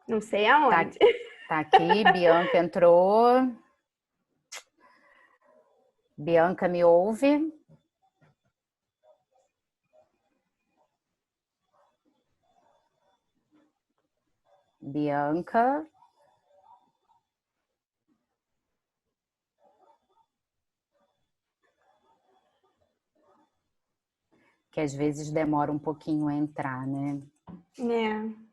Não sei Tá, aonde. tá aqui, Bianca entrou. Bianca, me ouve? Bianca. Que às vezes demora um pouquinho a entrar, né? É.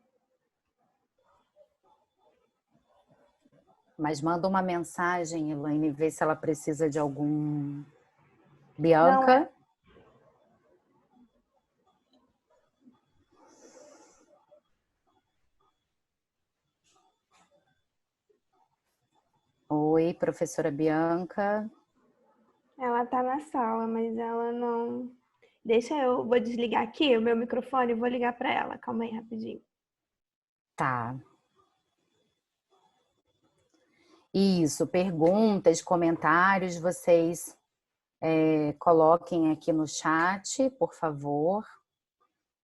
Mas manda uma mensagem, Elaine, vê se ela precisa de algum... Não, Bianca? Oi, professora Bianca. ela tá na sala, mas ela não. Deixa eu. Vou desligar aqui o meu microfone e vou ligar pra ela. Calma aí, rapidinho. Tá. Isso, perguntas, comentários, vocês coloquem aqui no chat, por favor.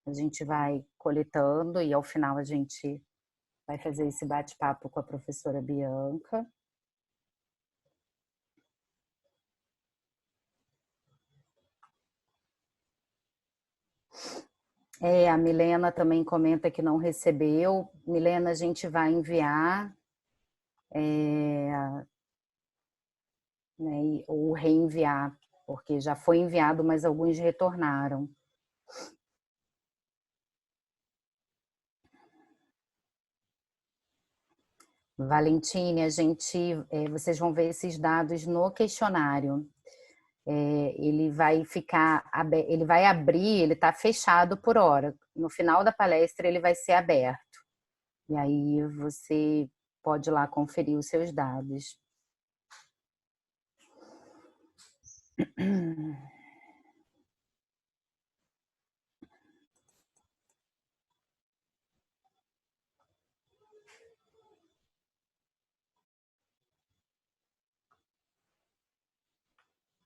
A gente vai coletando e ao final a gente vai fazer esse bate-papo com a professora Bianca. A Milena também comenta que não recebeu. Milena, a gente vai enviar né, ou reenviar, porque já foi enviado, mas alguns retornaram. Valentine, vocês vão ver esses dados no questionário. Ele vai ele vai abrir, ele está fechado por hora. No final da palestra ele vai ser aberto. E aí você pode ir lá conferir os seus dados.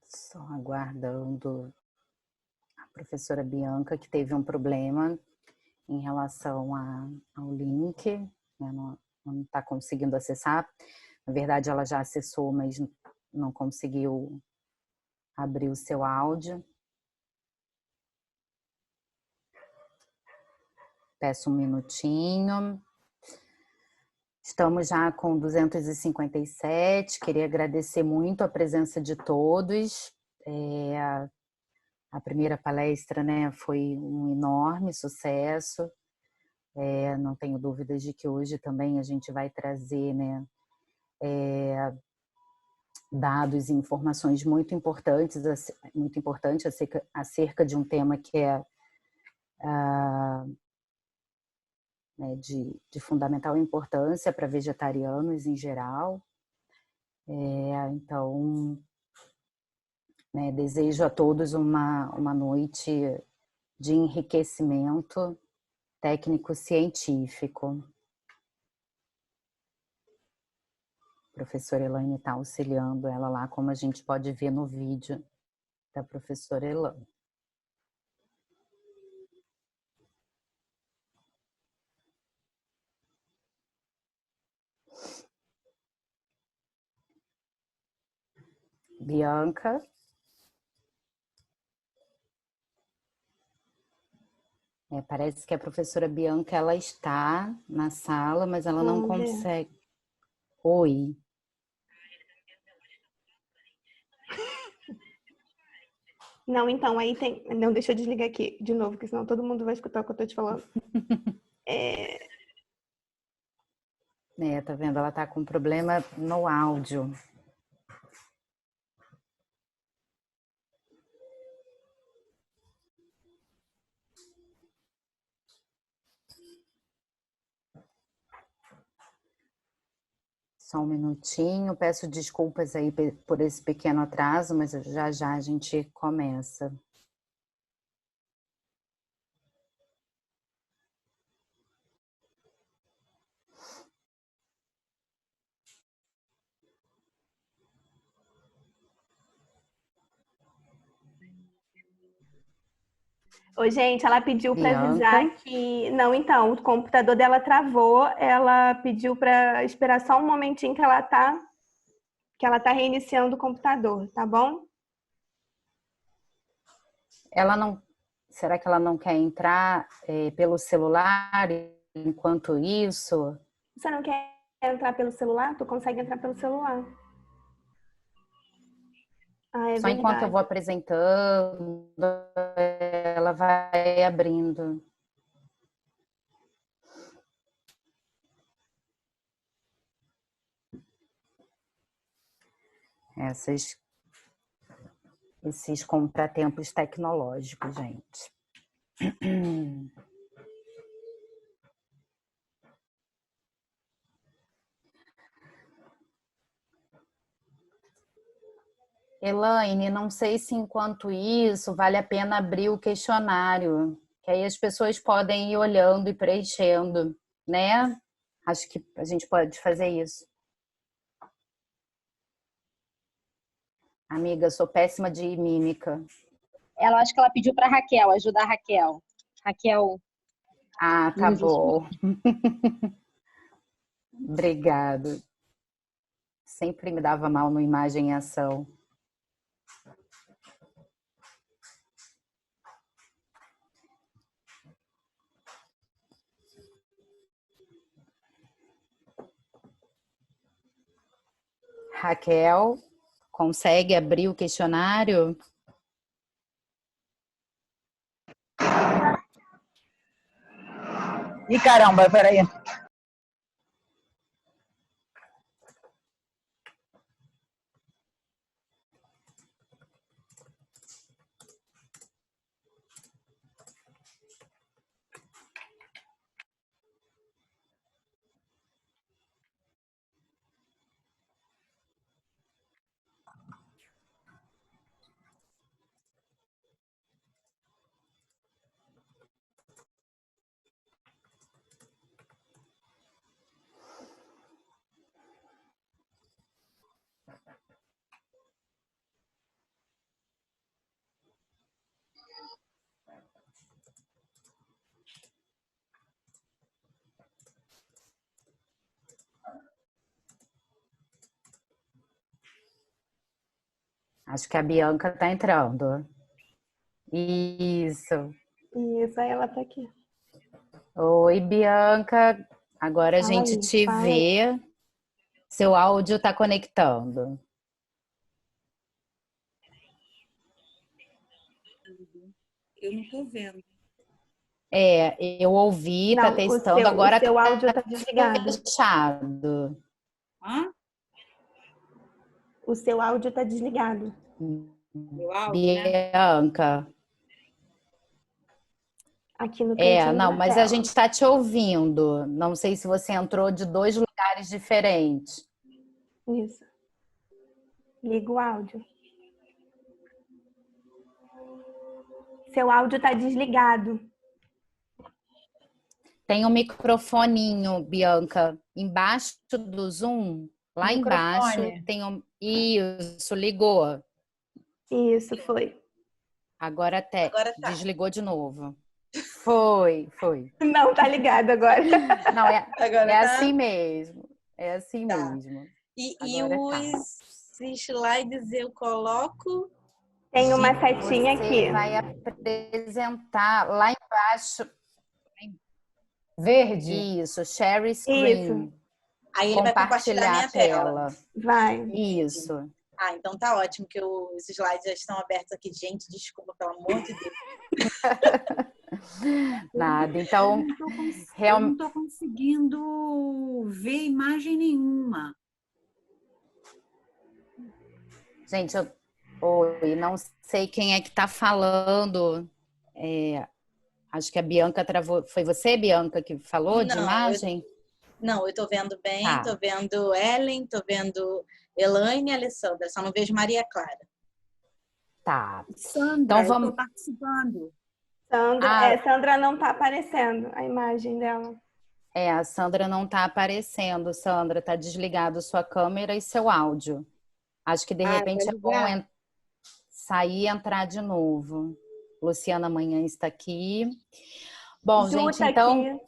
Só aguardando a professora Bianca, que teve um problema em relação ao link, né? Não está conseguindo acessar. Na verdade, ela já acessou, mas não conseguiu abrir o seu áudio. Peço um minutinho. Estamos já com 257. Queria agradecer muito a presença de todos. A primeira palestra, né, foi um enorme sucesso. Não tenho dúvidas de que hoje também a gente vai trazer, né, dados e informações muito importantes acerca de um tema que é né, de fundamental importância para vegetarianos em geral. Então, né, desejo a todos uma noite de enriquecimento técnico-científico. A professora Elaine está auxiliando ela lá, como a gente pode ver no vídeo da professora Elaine. Bianca. Parece que a professora Bianca ela está na sala, mas ela não Vamos ver. consegue. Oi. Não, então, aí tem. Não, deixa eu desligar aqui de novo, porque senão todo mundo vai escutar o que eu tô te falando. Tá vendo? Ela está com problema no áudio. Só um minutinho, peço desculpas aí por esse pequeno atraso, mas já já a gente começa. Ô, gente, ela pediu para Bianca. avisar que... Não, então, o computador dela travou. Ela pediu para esperar só um momentinho que ela tá reiniciando o computador, tá bom? Ela não. Será que ela não quer entrar pelo celular enquanto isso? Você não quer entrar pelo celular? Tu consegue entrar pelo celular. Ah, é Só enquanto eu verdade. vou apresentando, ela vai abrindo. Esses contratempos tecnológicos, gente. Elaine, não sei se enquanto isso vale a pena abrir o questionário, que aí as pessoas podem ir olhando e preenchendo, né? Acho que a gente pode fazer isso. Amiga, sou péssima de mímica. Ela acho que ela pediu para Raquel, ajudar a Raquel. Raquel. Ah, tá bom. Obrigada. Sempre me dava mal no imagem e ação. Raquel, consegue abrir o questionário? Ih, caramba, peraí. Acho que a Bianca está entrando. Isso. Isso, aí ela tá aqui. Oi, Bianca. Agora a Fala gente aí, te fala aí. vê. Seu áudio está conectando. Eu não estou vendo. Eu ouvi, tá Não, o testando, seu, o agora seu áudio tá tá desligado. fechado. Hã? O seu áudio tá desligado. Meu áudio, né? Bianca. Aqui no cantinho Não, da mas a tela. gente está te ouvindo. Não sei se você entrou de 2 lugares diferentes. Isso. Liga o áudio. Seu áudio tá desligado. Tem um microfoninho, Bianca, embaixo do Zoom, lá embaixo Microfone. tem um. Isso, ligou. Isso, foi. Agora até Agora tá. desligou de novo. Foi. Não, tá ligado agora. Não, Agora é tá. assim mesmo. É assim Tá. mesmo. E Agora tá. os slides eu coloco. Tem uma Você setinha aqui. vai apresentar lá embaixo. Verde. Isso, share Isso, screen. Aí ele vai compartilhar Compartilhar minha a tela. vai. Isso. Ah, então tá ótimo que os slides já estão abertos aqui. Gente, desculpa, pelo amor de Deus. Nada. Então, Eu não estou conseguindo ver imagem nenhuma. gente, oi, não sei quem é que está falando. Acho que a Bianca travou. Foi você, Bianca, que falou de imagem? Não, eu tô vendo bem, Tá. tô vendo Ellen, tô vendo Elaine e Alessandra, só não vejo Maria Clara. Tá. Sandra, Então eu vamos. estou participando. Sandra não tá aparecendo a imagem dela. A Sandra não está aparecendo. Sandra, está desligado sua câmera e seu áudio. Acho que de repente é bom sair e entrar de novo. Luciana amanhã está aqui. Bom, Ju gente, tá então... aqui.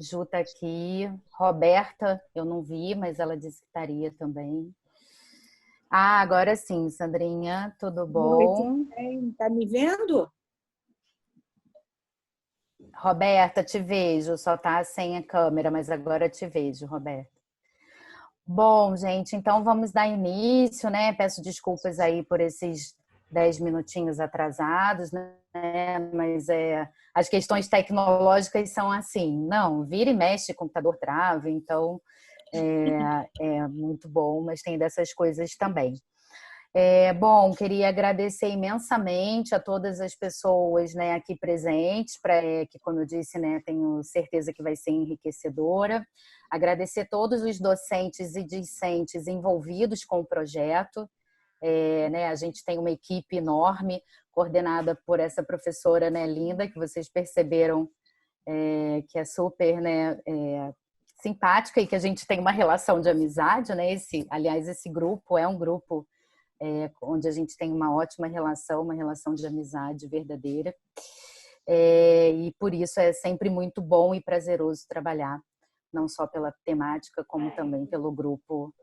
Ju tá aqui. Roberta, eu não vi, mas ela disse que estaria também. Ah, agora sim, Sandrinha, tudo Muito bom? bem. Tá me vendo? Roberta, te vejo, só tá sem a câmera, mas agora te vejo, Roberta. Bom, gente, então vamos dar início, né? Peço desculpas aí por esses 10 minutinhos atrasados, né? Mas as questões tecnológicas são assim, não, vira e mexe, o computador trava, então é muito bom, mas tem dessas coisas também. Bom, queria agradecer imensamente a todas as pessoas, né, aqui presentes, que, como eu disse, né, tenho certeza que vai ser enriquecedora. Agradecer todos os docentes e discentes envolvidos com o projeto. Né, a gente tem uma equipe enorme, coordenada por essa professora, né, linda, que vocês perceberam que é super, né, simpática e que a gente tem uma relação de amizade, né? Aliás, esse grupo é um grupo onde a gente tem uma ótima relação, uma relação de amizade verdadeira. E por isso é sempre muito bom e prazeroso trabalhar, não só pela temática, como também pelo grupo,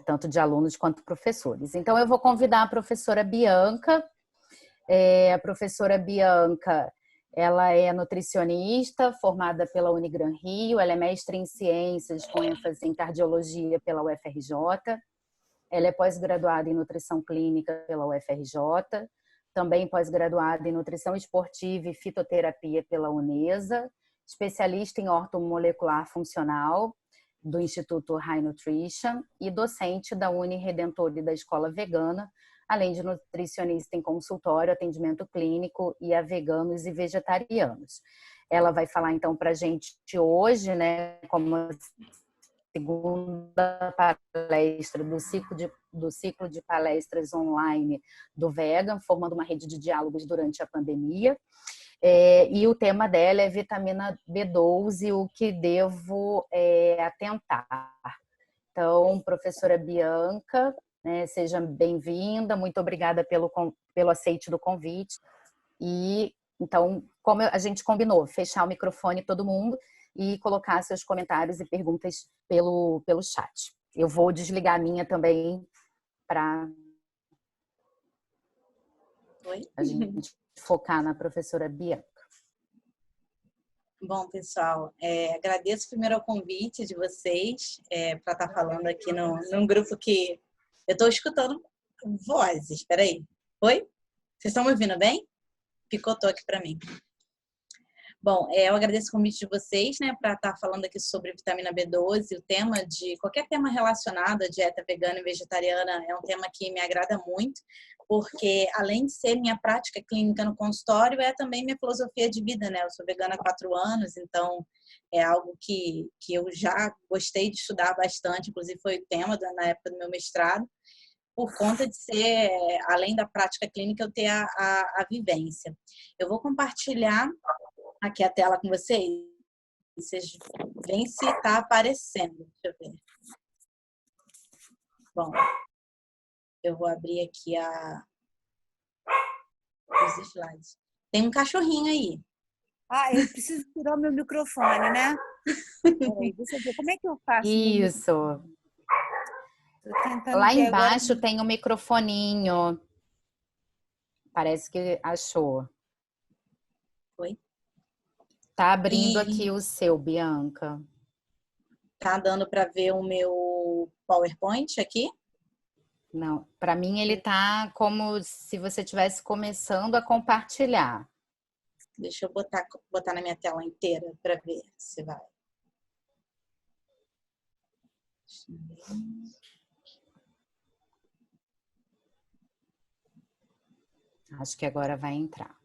tanto de alunos quanto professores. Então, eu vou convidar a professora Bianca. A professora Bianca, ela é nutricionista, formada pela Unigran Rio, ela é mestre em ciências, com ênfase em cardiologia pela UFRJ. Ela é pós-graduada em nutrição clínica pela UFRJ, também pós-graduada em nutrição esportiva e fitoterapia pela Unesa, especialista em ortomolecular funcional do Instituto High Nutrition e docente da Uniredentor e da Escola Vegana, além de nutricionista em consultório, atendimento clínico e a veganos e vegetarianos. Ela vai falar então para a gente hoje, né, como segunda palestra do ciclo de palestras online do Vegan, formando uma rede de diálogos durante a pandemia. E o tema dela é vitamina B12, o que devo atentar. Então, professora Bianca, né, seja bem-vinda, muito obrigada pelo aceite do convite. E, então, como a gente combinou, fechar o microfone todo mundo e colocar seus comentários e perguntas pelo chat. Eu vou desligar a minha também para a gente focar na professora Bianca. Bom, pessoal, agradeço primeiro o convite de vocês para estar falando aqui num grupo que eu estou escutando vozes. Espera aí. Oi? Vocês estão me ouvindo bem? Picotou aqui para mim. Bom, eu agradeço o convite de vocês, né, para estar falando aqui sobre vitamina B12. O tema qualquer tema relacionado à dieta vegana e vegetariana é um tema que me agrada muito, porque além de ser minha prática clínica no consultório, é também minha filosofia de vida, né? Eu sou vegana há 4 anos, então é algo que eu já gostei de estudar bastante, inclusive foi o tema na época do meu mestrado, por conta de ser, além da prática clínica, eu ter a vivência. Eu vou compartilhar aqui a tela com vocês. Vocês veem se está aparecendo. Deixa eu ver. Bom, eu vou abrir aqui os slides. Tem um cachorrinho aí. Eu preciso tirar o meu microfone, né? Deixa eu ver, como é que eu faço? Isso. Tô tentando Lá ver embaixo agora. tem um microfoninho. Parece que achou. Oi? Tá abrindo aqui o seu, Bianca. Tá dando para ver o meu PowerPoint aqui? Não, para mim ele tá como se você estivesse começando a compartilhar. Deixa eu botar na minha tela inteira para ver se vai. Acho que agora vai entrar.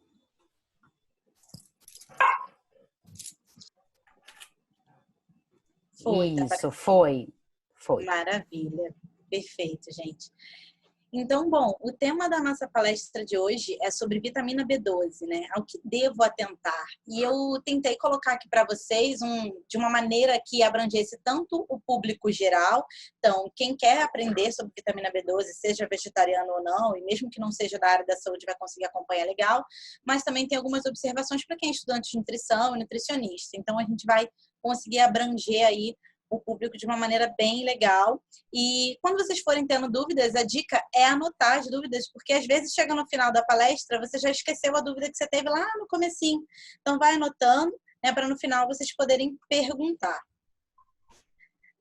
Foi. Isso, foi. Maravilha. Perfeito, gente. Então, bom, o tema da nossa palestra de hoje é sobre vitamina B12, né? Ao que devo atentar. E eu tentei colocar aqui para vocês de uma maneira que abrangesse tanto o público geral, então, quem quer aprender sobre vitamina B12, seja vegetariano ou não, e mesmo que não seja da área da saúde, vai conseguir acompanhar legal, mas também tem algumas observações para quem é estudante de nutrição e nutricionista. Então, a gente vai conseguir abranger aí o público de uma maneira bem legal. E quando vocês forem tendo dúvidas, a dica é anotar as dúvidas, porque às vezes chega no final da palestra, você já esqueceu a dúvida que você teve lá no comecinho. Então vai anotando, né, para no final vocês poderem perguntar.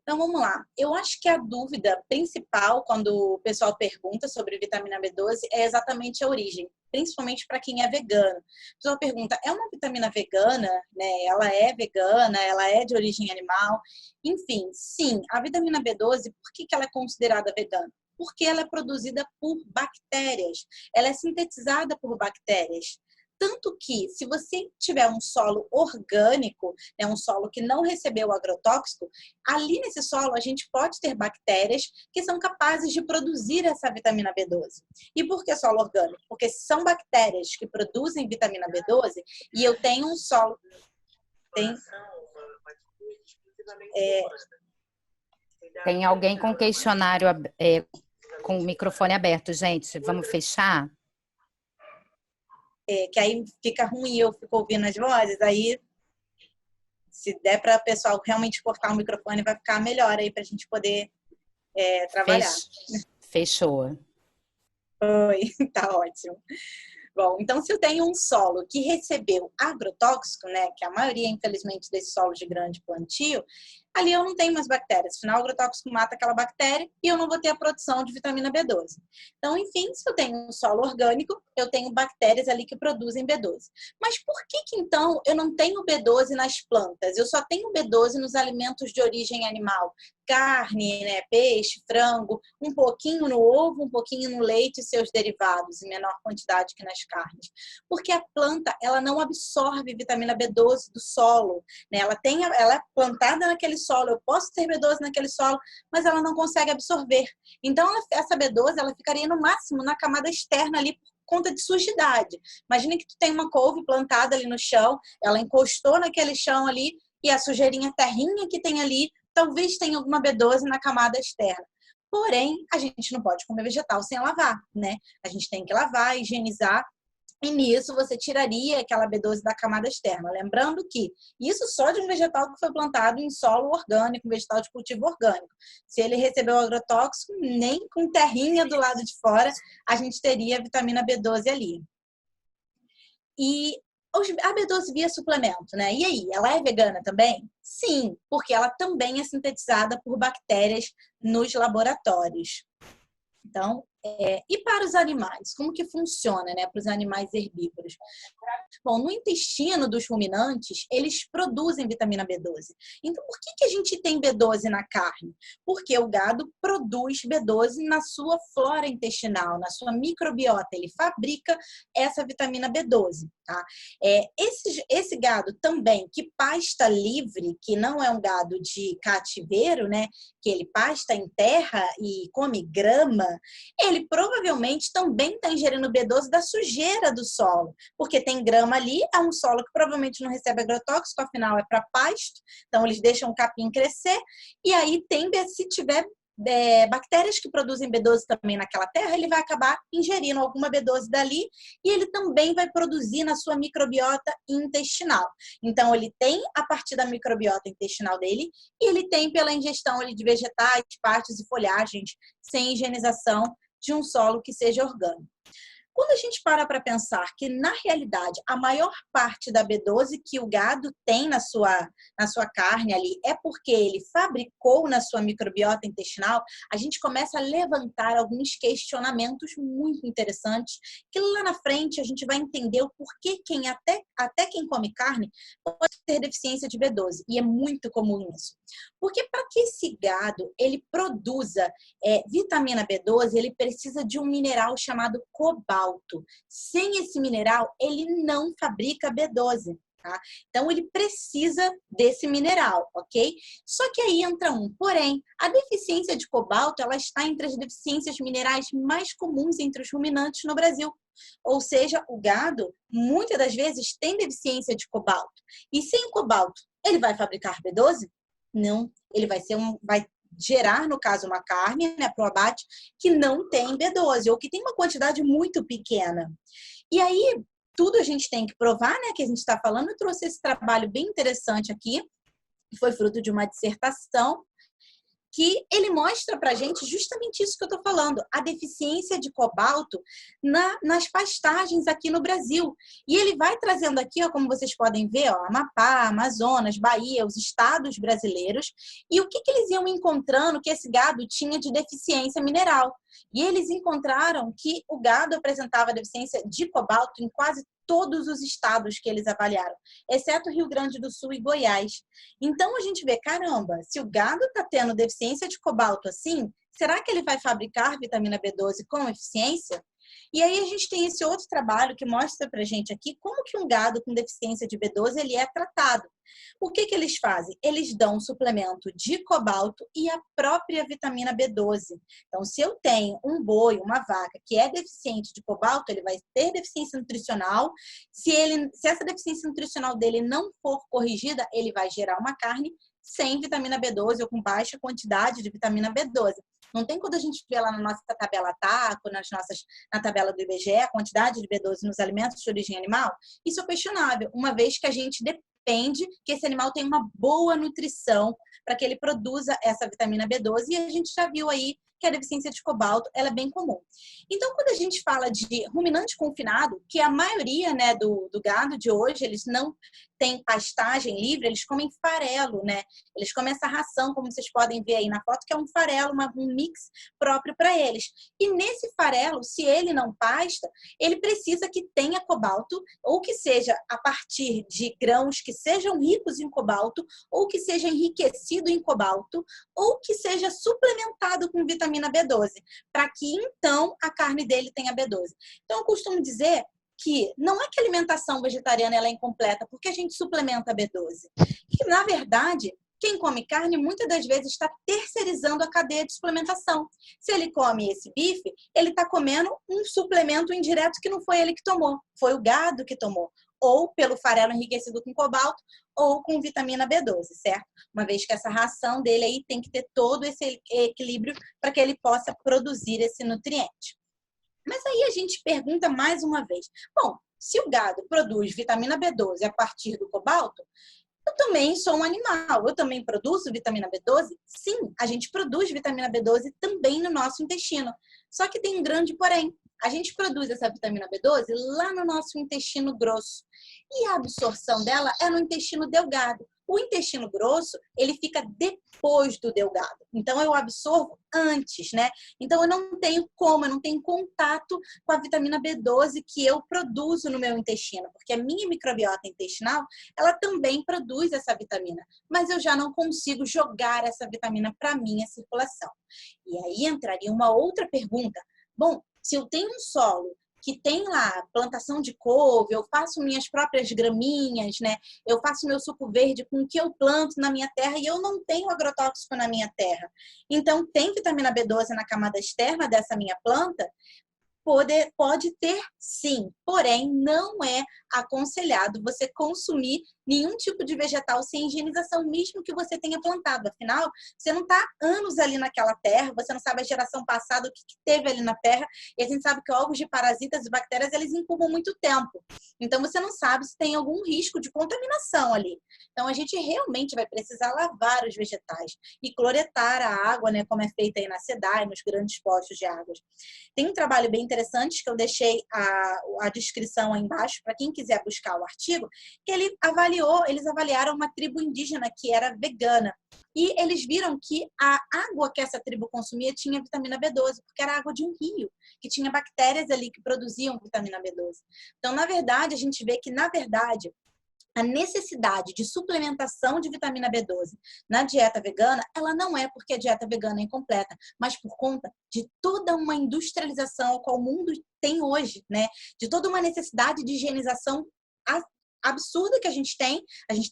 Então vamos lá. Eu acho que a dúvida principal quando o pessoal pergunta sobre vitamina B12 é exatamente a origem, principalmente para quem é vegano. O pessoal pergunta, é uma vitamina vegana? Né? Ela é vegana? Ela é de origem animal? Enfim, sim, a vitamina B12, por que ela é considerada vegana? Porque ela é produzida por bactérias. Ela é sintetizada por bactérias. Tanto que, se você tiver um solo orgânico, né, um solo que não recebeu agrotóxico, ali nesse solo a gente pode ter bactérias que são capazes de produzir essa vitamina B12. E por que solo orgânico? Porque são bactérias que produzem vitamina B12 e eu tenho um solo... Tem alguém com questionário, com o microfone aberto, gente. Vamos fechar? Que aí fica ruim, eu fico ouvindo as vozes, aí se der para o pessoal realmente cortar o microfone, vai ficar melhor aí para a gente poder trabalhar. Fechou. Oi, tá ótimo. Bom, então se eu tenho um solo que recebeu agrotóxico, né, que a maioria, infelizmente, desses solos de grande plantio, ali eu não tenho mais bactérias. Afinal, o agrotóxico mata aquela bactéria e eu não vou ter a produção de vitamina B12. Então, enfim, se eu tenho um solo orgânico, eu tenho bactérias ali que produzem B12. Mas por que então eu não tenho B12 nas plantas? Eu só tenho B12 nos alimentos de origem animal. Carne, né, peixe, frango, um pouquinho no ovo, um pouquinho no leite e seus derivados, em menor quantidade que nas carnes. Porque a planta, ela não absorve vitamina B12 do solo, né? Ela é plantada naquele solo, eu posso ter B12 naquele solo, mas ela não consegue absorver. Então, essa B12, ela ficaria no máximo na camada externa ali, por conta de sujidade. Imagina que tu tem uma couve plantada ali no chão, ela encostou naquele chão ali, e a sujeirinha, a terrinha que tem ali, talvez tenha alguma B12 na camada externa. Porém, a gente não pode comer vegetal sem lavar, né? A gente tem que lavar, higienizar, e nisso você tiraria aquela B12 da camada externa. Lembrando que isso só de um vegetal que foi plantado em solo orgânico, um vegetal de cultivo orgânico. Se ele recebeu agrotóxico, nem com terrinha do lado de fora, a gente teria a vitamina B12 ali. E a B12 via suplemento, né? E aí, ela é vegana também? Sim, porque ela também é sintetizada por bactérias nos laboratórios. Então, e para os animais? Como que funciona, né? Para os animais herbívoros? Bom, no intestino dos ruminantes, eles produzem vitamina B12. Então, por que a gente tem B12 na carne? Porque o gado produz B12 na sua flora intestinal, na sua microbiota. Ele fabrica essa vitamina B12, tá? Esse gado também, que pasta livre, que não é um gado de cativeiro, né? Que ele pasta em terra e come grama, ele provavelmente também está ingerindo B12 da sujeira do solo, porque tem grama ali, é um solo que provavelmente não recebe agrotóxico, afinal é para pasto, então eles deixam o capim crescer, e aí se tiver bactérias que produzem B12 também naquela terra, ele vai acabar ingerindo alguma B12 dali e ele também vai produzir na sua microbiota intestinal. Então, ele tem a partir da microbiota intestinal dele e ele tem pela ingestão ali de vegetais, partes e folhagens, sem higienização de um solo que seja orgânico. Quando a gente para pensar que, na realidade, a maior parte da B12 que o gado tem na sua carne ali é porque ele fabricou na sua microbiota intestinal, a gente começa a levantar alguns questionamentos muito interessantes, que lá na frente a gente vai entender o porquê até quem come carne pode ter deficiência de B12. E é muito comum isso. Porque para que esse gado ele produza vitamina B12, ele precisa de um mineral chamado cobalto. Sem esse mineral, ele não fabrica B12. tá? Então, ele precisa desse mineral, ok? Só que aí entra porém, a deficiência de cobalto, ela está entre as deficiências minerais mais comuns entre os ruminantes no Brasil. Ou seja, o gado, muitas das vezes, tem deficiência de cobalto. E sem cobalto, ele vai fabricar B12? Não, ele vai gerar, no caso, uma carne, né, para o abate, que não tem B12, ou que tem uma quantidade muito pequena. E aí, tudo a gente tem que provar, né, que a gente está falando. Eu trouxe esse trabalho bem interessante aqui, que foi fruto de uma dissertação, que ele mostra para a gente justamente isso que eu estou falando, a deficiência de cobalto nas pastagens aqui no Brasil. E ele vai trazendo aqui, ó, como vocês podem ver, ó, Amapá, Amazonas, Bahia, os estados brasileiros, e o que eles iam encontrando que esse gado tinha de deficiência mineral. E eles encontraram que o gado apresentava deficiência de cobalto em quase todos os estados que eles avaliaram, exceto Rio Grande do Sul e Goiás. Então, a gente vê, caramba, se o gado está tendo deficiência de cobalto assim, será que ele vai fabricar vitamina B12 com eficiência? E aí a gente tem esse outro trabalho que mostra pra gente aqui como que um gado com deficiência de B12 ele é tratado. O que eles fazem? Eles dão um suplemento de cobalto e a própria vitamina B12. Então, se eu tenho um boi, uma vaca que é deficiente de cobalto, ele vai ter deficiência nutricional. Se essa deficiência nutricional dele não for corrigida, ele vai gerar uma carne sem vitamina B12 ou com baixa quantidade de vitamina B12. Não tem quando a gente vê lá na nossa tabela TACO, na tabela do IBGE, a quantidade de B12 nos alimentos de origem animal? Isso é questionável, uma vez que a gente depende que esse animal tenha uma boa nutrição para que ele produza essa vitamina B12, e a gente já viu aí que a deficiência de cobalto ela é bem comum. Então, quando a gente fala de ruminante confinado, que a maioria, né, do gado de hoje, eles não têm pastagem livre, eles comem farelo, né? Eles comem essa ração, como vocês podem ver aí na foto, que é um farelo, um mix próprio para eles. E nesse farelo, se ele não pasta, ele precisa que tenha cobalto, ou que seja a partir de grãos que sejam ricos em cobalto, ou que seja enriquecido em cobalto, ou que seja suplementado com vitamina B12, para que então a carne dele tenha B12. Então eu costumo dizer que não é que a alimentação vegetariana ela é incompleta porque a gente suplementa B12. Que na verdade, quem come carne muitas das vezes está terceirizando a cadeia de suplementação. Se ele come esse bife, ele está comendo um suplemento indireto que não foi ele que tomou, foi o gado que tomou, ou pelo farelo enriquecido com cobalto, ou com vitamina B12, certo? Uma vez que essa ração dele aí tem que ter todo esse equilíbrio para que ele possa produzir esse nutriente. Mas aí a gente pergunta mais uma vez, bom, se o gado produz vitamina B12 a partir do cobalto, eu também sou um animal, eu também produzo vitamina B12? Sim, a gente produz vitamina B12 também no nosso intestino. Só que tem um grande porém. A gente produz essa vitamina B12 lá no nosso intestino grosso. E a absorção dela é no intestino delgado. O intestino grosso, ele fica depois do delgado. Então, eu absorvo antes, né? Então, eu não tenho contato com a vitamina B12 que eu produzo no meu intestino, porque a minha microbiota intestinal, ela também produz essa vitamina, mas eu já não consigo jogar essa vitamina para a minha circulação. E aí entraria uma outra pergunta. Bom, se eu tenho um solo que tem lá plantação de couve, eu faço minhas próprias graminhas, né? Eu faço meu suco verde com o que eu planto na minha terra e eu não tenho agrotóxico na minha terra. Então, tem vitamina B12 na camada externa dessa minha planta? Pode ter, sim, porém não é aconselhado você consumir nenhum tipo de vegetal sem higienização, mesmo que você tenha plantado. Afinal, você não está anos ali naquela terra, você não sabe a geração passada, o que teve ali na terra, e a gente sabe que ovos de parasitas e bactérias, eles incubam muito tempo. Então, você não sabe se tem algum risco de contaminação ali. Então, a gente realmente vai precisar lavar os vegetais e cloretar a água, né, como é feita aí na SEDAI, nos grandes postos de águas. Tem um trabalho bem interessante que eu deixei a descrição aí embaixo para quem quiser buscar o artigo, que eles avaliaram uma tribo indígena que era vegana. E eles viram que a água que essa tribo consumia tinha vitamina B12, porque era água de um rio, que tinha bactérias ali que produziam vitamina B12. Então, na verdade, a gente vê que, na verdade, a necessidade de suplementação de vitamina B12 na dieta vegana, ela não é porque a dieta vegana é incompleta, mas por conta de toda uma industrialização ao qual o mundo tem hoje, né? De toda uma necessidade de higienização absurda que a gente tem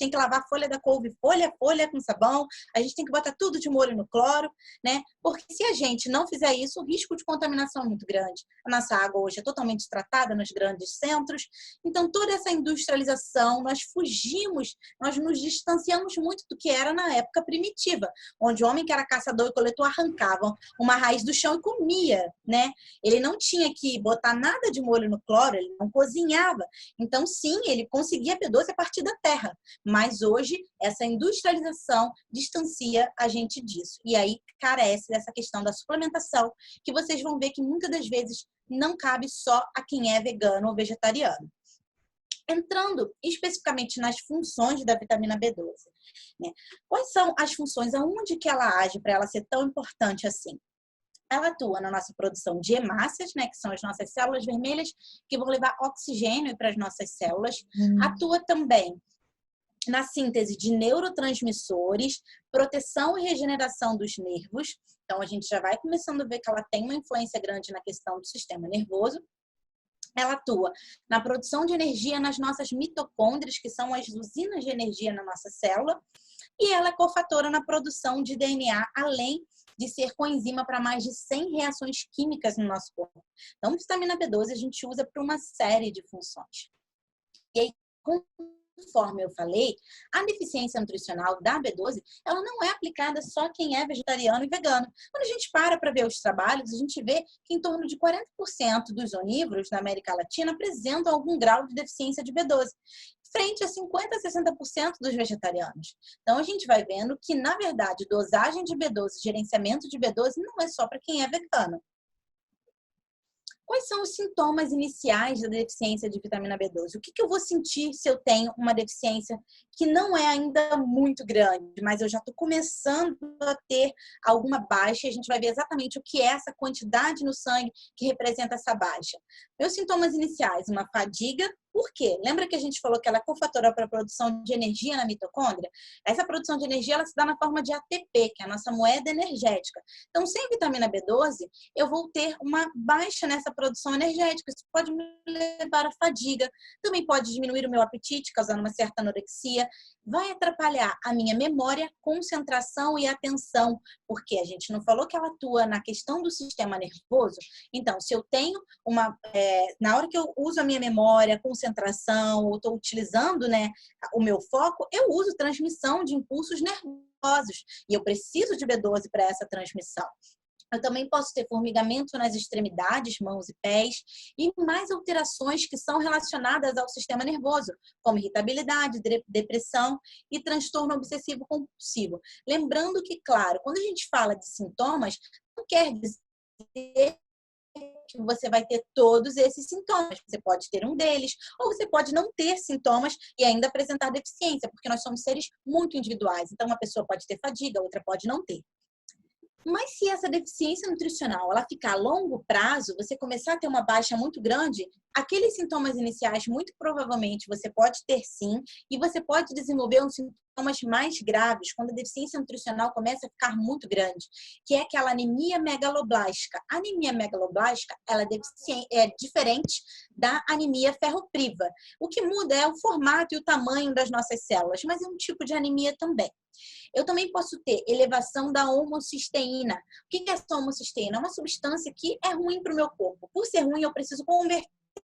que lavar a folha da couve folha a folha com sabão, a gente tem que botar tudo de molho no cloro, né? Porque se a gente não fizer isso, o risco de contaminação é muito grande. A nossa água hoje é totalmente tratada nos grandes centros, então toda essa industrialização, nós fugimos, nós nos distanciamos muito do que era na época primitiva, onde o homem que era caçador e coletor arrancava uma raiz do chão e comia, né? Ele não tinha que botar nada de molho no cloro, ele não cozinhava. Então, sim, ele conseguia B12 a partir da terra. Mas hoje, essa industrialização distancia a gente disso. E aí carece dessa questão da suplementação, que vocês vão ver que muitas das vezes não cabe só a quem é vegano ou vegetariano. Entrando especificamente nas funções da vitamina B12, né? Quais são as funções, aonde que ela age para ela ser tão importante assim? Ela atua na nossa produção de hemácias, né, que são as nossas células vermelhas, que vão levar oxigênio para as nossas células. Atua também na síntese de neurotransmissores, proteção e regeneração dos nervos. Então, a gente já vai começando a ver que ela tem uma influência grande na questão do sistema nervoso. Ela atua na produção de energia nas nossas mitocôndrias, que são as usinas de energia na nossa célula. E ela é cofatora na produção de DNA, além de ser coenzima para mais de 100 reações químicas no nosso corpo. Então, vitamina B12 a gente usa para uma série de funções. E aí, conforme eu falei, a deficiência nutricional da B12, ela não é aplicada só a quem é vegetariano e vegano. Quando a gente para ver os trabalhos, a gente vê que em torno de 40% dos onívoros na América Latina apresentam algum grau de deficiência de B12, frente a 50% a 60% dos vegetarianos. Então, a gente vai vendo que, na verdade, dosagem de B12, gerenciamento de B12 não é só para quem é vegano. Quais são os sintomas iniciais da deficiência de vitamina B12? O que eu vou sentir se eu tenho uma deficiência que não é ainda muito grande, mas eu já estou começando a ter alguma baixa, e a gente vai ver exatamente o que é essa quantidade no sangue que representa essa baixa. Meus sintomas iniciais, uma fadiga. Por quê? Lembra que a gente falou que ela é cofatora para a produção de energia na mitocôndria? Essa produção de energia ela se dá na forma de ATP, que é a nossa moeda energética. Então, sem vitamina B12, eu vou ter uma baixa nessa produção energética. Isso pode me levar à fadiga. Também pode diminuir o meu apetite, causando uma certa anorexia. Vai atrapalhar a minha memória, concentração e atenção, porque a gente não falou que ela atua na questão do sistema nervoso. Então, se eu tenho na hora que eu uso a minha memória, concentração, ou estou utilizando, né, o meu foco, eu uso transmissão de impulsos nervosos e eu preciso de B12 para essa transmissão. Eu também posso ter formigamento nas extremidades, mãos e pés, e mais alterações que são relacionadas ao sistema nervoso, como irritabilidade, depressão e transtorno obsessivo compulsivo. Lembrando que, claro, quando a gente fala de sintomas, não quer dizer que você vai ter todos esses sintomas. Você pode ter um deles, ou você pode não ter sintomas e ainda apresentar deficiência, porque nós somos seres muito individuais. Então, uma pessoa pode ter fadiga, outra pode não ter. Mas se essa deficiência nutricional ela ficar a longo prazo, você começar a ter uma baixa muito grande, aqueles sintomas iniciais muito provavelmente você pode ter sim, e você pode desenvolver uns sintomas mais graves quando a deficiência nutricional começa a ficar muito grande, que é aquela anemia megaloblástica. A anemia megaloblástica ela é diferente da anemia ferropriva. O que muda é o formato e o tamanho das nossas células, mas é um tipo de anemia também. Eu também posso ter elevação da homocisteína. O que é essa homocisteína? É uma substância que é ruim para o meu corpo. Por ser ruim, eu preciso converter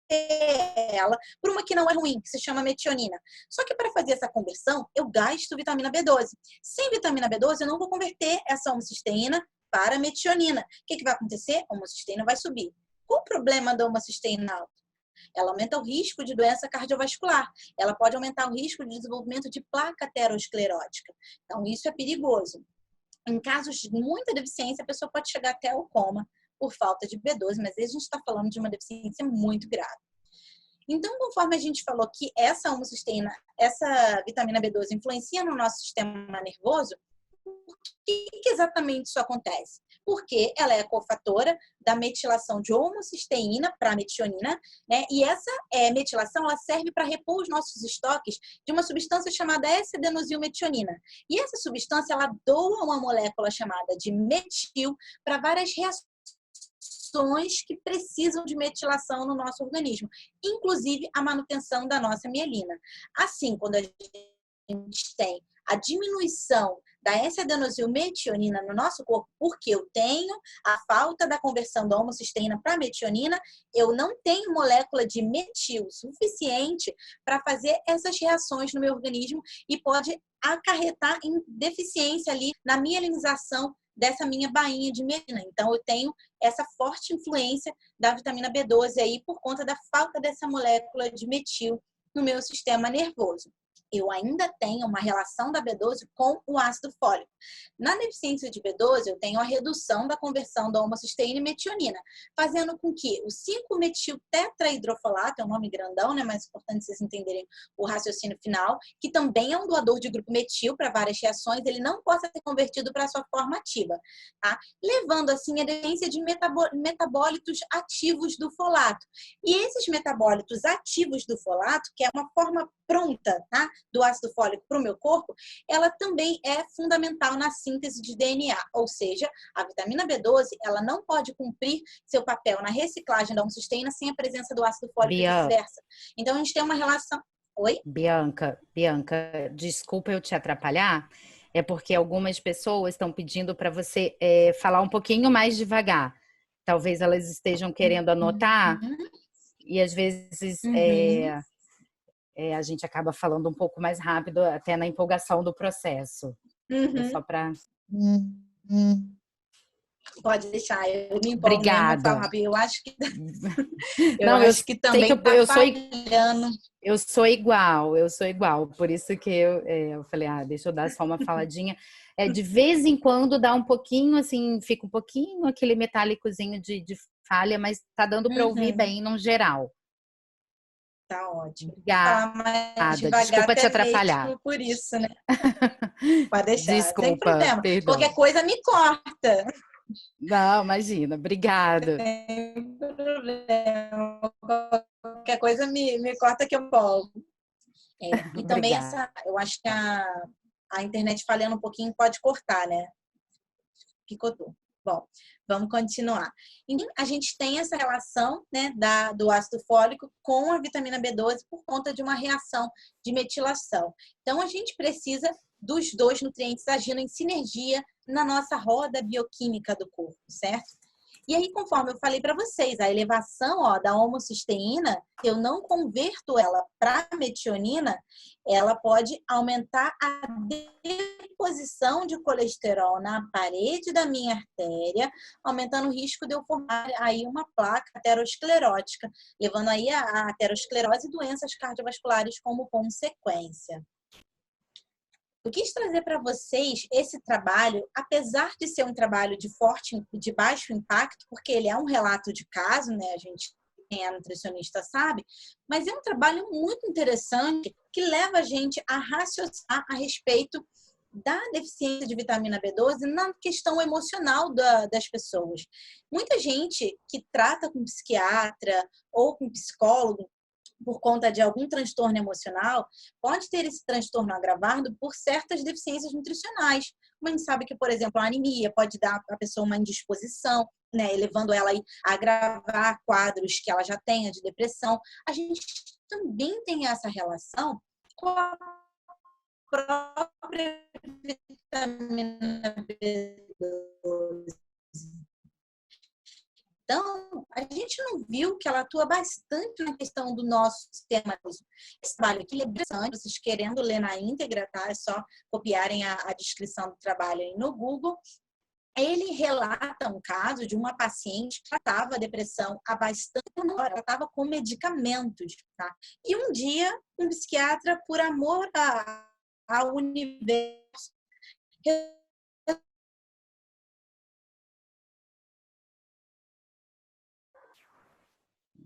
ela por uma que não é ruim, que se chama metionina. Só que para fazer essa conversão, eu gasto vitamina B12. Sem vitamina B12, eu não vou converter essa homocisteína para metionina. O que vai acontecer? A homocisteína vai subir. Qual o problema da homocisteína alta? Ela aumenta o risco de doença cardiovascular. Ela pode aumentar o risco de desenvolvimento de placa aterosclerótica. Então, isso é perigoso. Em casos de muita deficiência, a pessoa pode chegar até ao coma por falta de B12, mas aí a gente está falando de uma deficiência muito grave. Então, conforme a gente falou que essa homocisteína, essa vitamina B12 influencia no nosso sistema nervoso, por que exatamente isso acontece? Porque ela é cofatora da metilação de homocisteína para metionina, né? E essa metilação ela serve para repor os nossos estoques de uma substância chamada S-adenosilmetionina. E essa substância ela doa uma molécula chamada de metil para várias reações funções que precisam de metilação no nosso organismo, inclusive a manutenção da nossa mielina. Assim, quando a gente tem a diminuição da S-adenosilmetionina no nosso corpo, porque eu tenho a falta da conversão da homocisteína para metionina, eu não tenho molécula de metil suficiente para fazer essas reações no meu organismo e pode acarretar em deficiência ali na mielinização dessa minha bainha de mielina. Então, eu tenho essa forte influência da vitamina B12 aí por conta da falta dessa molécula de metil no meu sistema nervoso. Eu ainda tenho uma relação da B12 com o ácido fólico. Na deficiência de B12, eu tenho a redução da conversão da homocisteína e metionina, fazendo com que o 5-metil-tetrahidrofolato, é um nome grandão, né? Mas é importante vocês entenderem o raciocínio final, que também é um doador de grupo metil para várias reações, ele não possa ser convertido para a sua forma ativa, tá? Levando, assim, a deficiência de metabólitos ativos do folato. E esses metabólitos ativos do folato, que é uma forma pronta, tá, do ácido fólico para o meu corpo, ela também é fundamental na síntese de DNA, ou seja, a vitamina B12, ela não pode cumprir seu papel na reciclagem da homocisteína sem a presença do ácido fólico e vice-versa. Então, a gente tem uma relação... Oi? Bianca, desculpa eu te atrapalhar, é porque algumas pessoas estão pedindo para você falar um pouquinho mais devagar. Talvez elas estejam querendo anotar e às vezes... a gente acaba falando um pouco mais rápido, até na empolgação do processo. Só para... Pode deixar, eu me empolgo mesmo, eu falo rápido. Eu acho que acho que também está falhando. Eu sou igual, por isso que eu falei, deixa eu dar só uma faladinha. De vez em quando dá um pouquinho, assim, fica um pouquinho aquele metálicozinho de falha, mas tá dando para ouvir bem no geral. Tá ótimo. Obrigada. Desculpa te atrapalhar. Por isso, né? Pode deixar. Desculpa, sem problema. Perdão. Qualquer coisa me corta. Não, imagina. Obrigada. Sem problema. Qualquer coisa me corta que eu empolgo. E também eu acho que a internet falhando um pouquinho pode cortar, né? Picotou. Bom, vamos continuar. Então, a gente tem essa relação, né, do ácido fólico com a vitamina B12 por conta de uma reação de metilação. Então, a gente precisa dos dois nutrientes agindo em sinergia na nossa roda bioquímica do corpo, certo? E aí, conforme eu falei para vocês, a elevação da homocisteína, eu não converto ela para metionina, ela pode aumentar a deposição de colesterol na parede da minha artéria, aumentando o risco de eu formar aí uma placa aterosclerótica, levando aí a aterosclerose e doenças cardiovasculares como consequência. Eu quis trazer para vocês esse trabalho, apesar de ser um trabalho de baixo impacto, porque ele é um relato de caso, né? A gente, quem é nutricionista sabe, mas é um trabalho muito interessante que leva a gente a raciocinar a respeito da deficiência de vitamina B12 na questão emocional das pessoas. Muita gente que trata com psiquiatra ou com psicólogo por conta de algum transtorno emocional, pode ter esse transtorno agravado por certas deficiências nutricionais. Como a gente sabe que, por exemplo, a anemia pode dar à pessoa uma indisposição, né, levando ela a agravar quadros que ela já tenha de depressão. A gente também tem essa relação com a própria vitamina B12. Então, a gente não viu que ela atua bastante na questão do nosso sistema. Esse trabalho aqui é interessante, vocês querendo ler na íntegra, tá? É só copiarem a descrição do trabalho aí no Google. Ele relata um caso de uma paciente que tratava a depressão há bastante tempo, ela estava com medicamentos, tá? E um dia, um psiquiatra, por amor ao universo,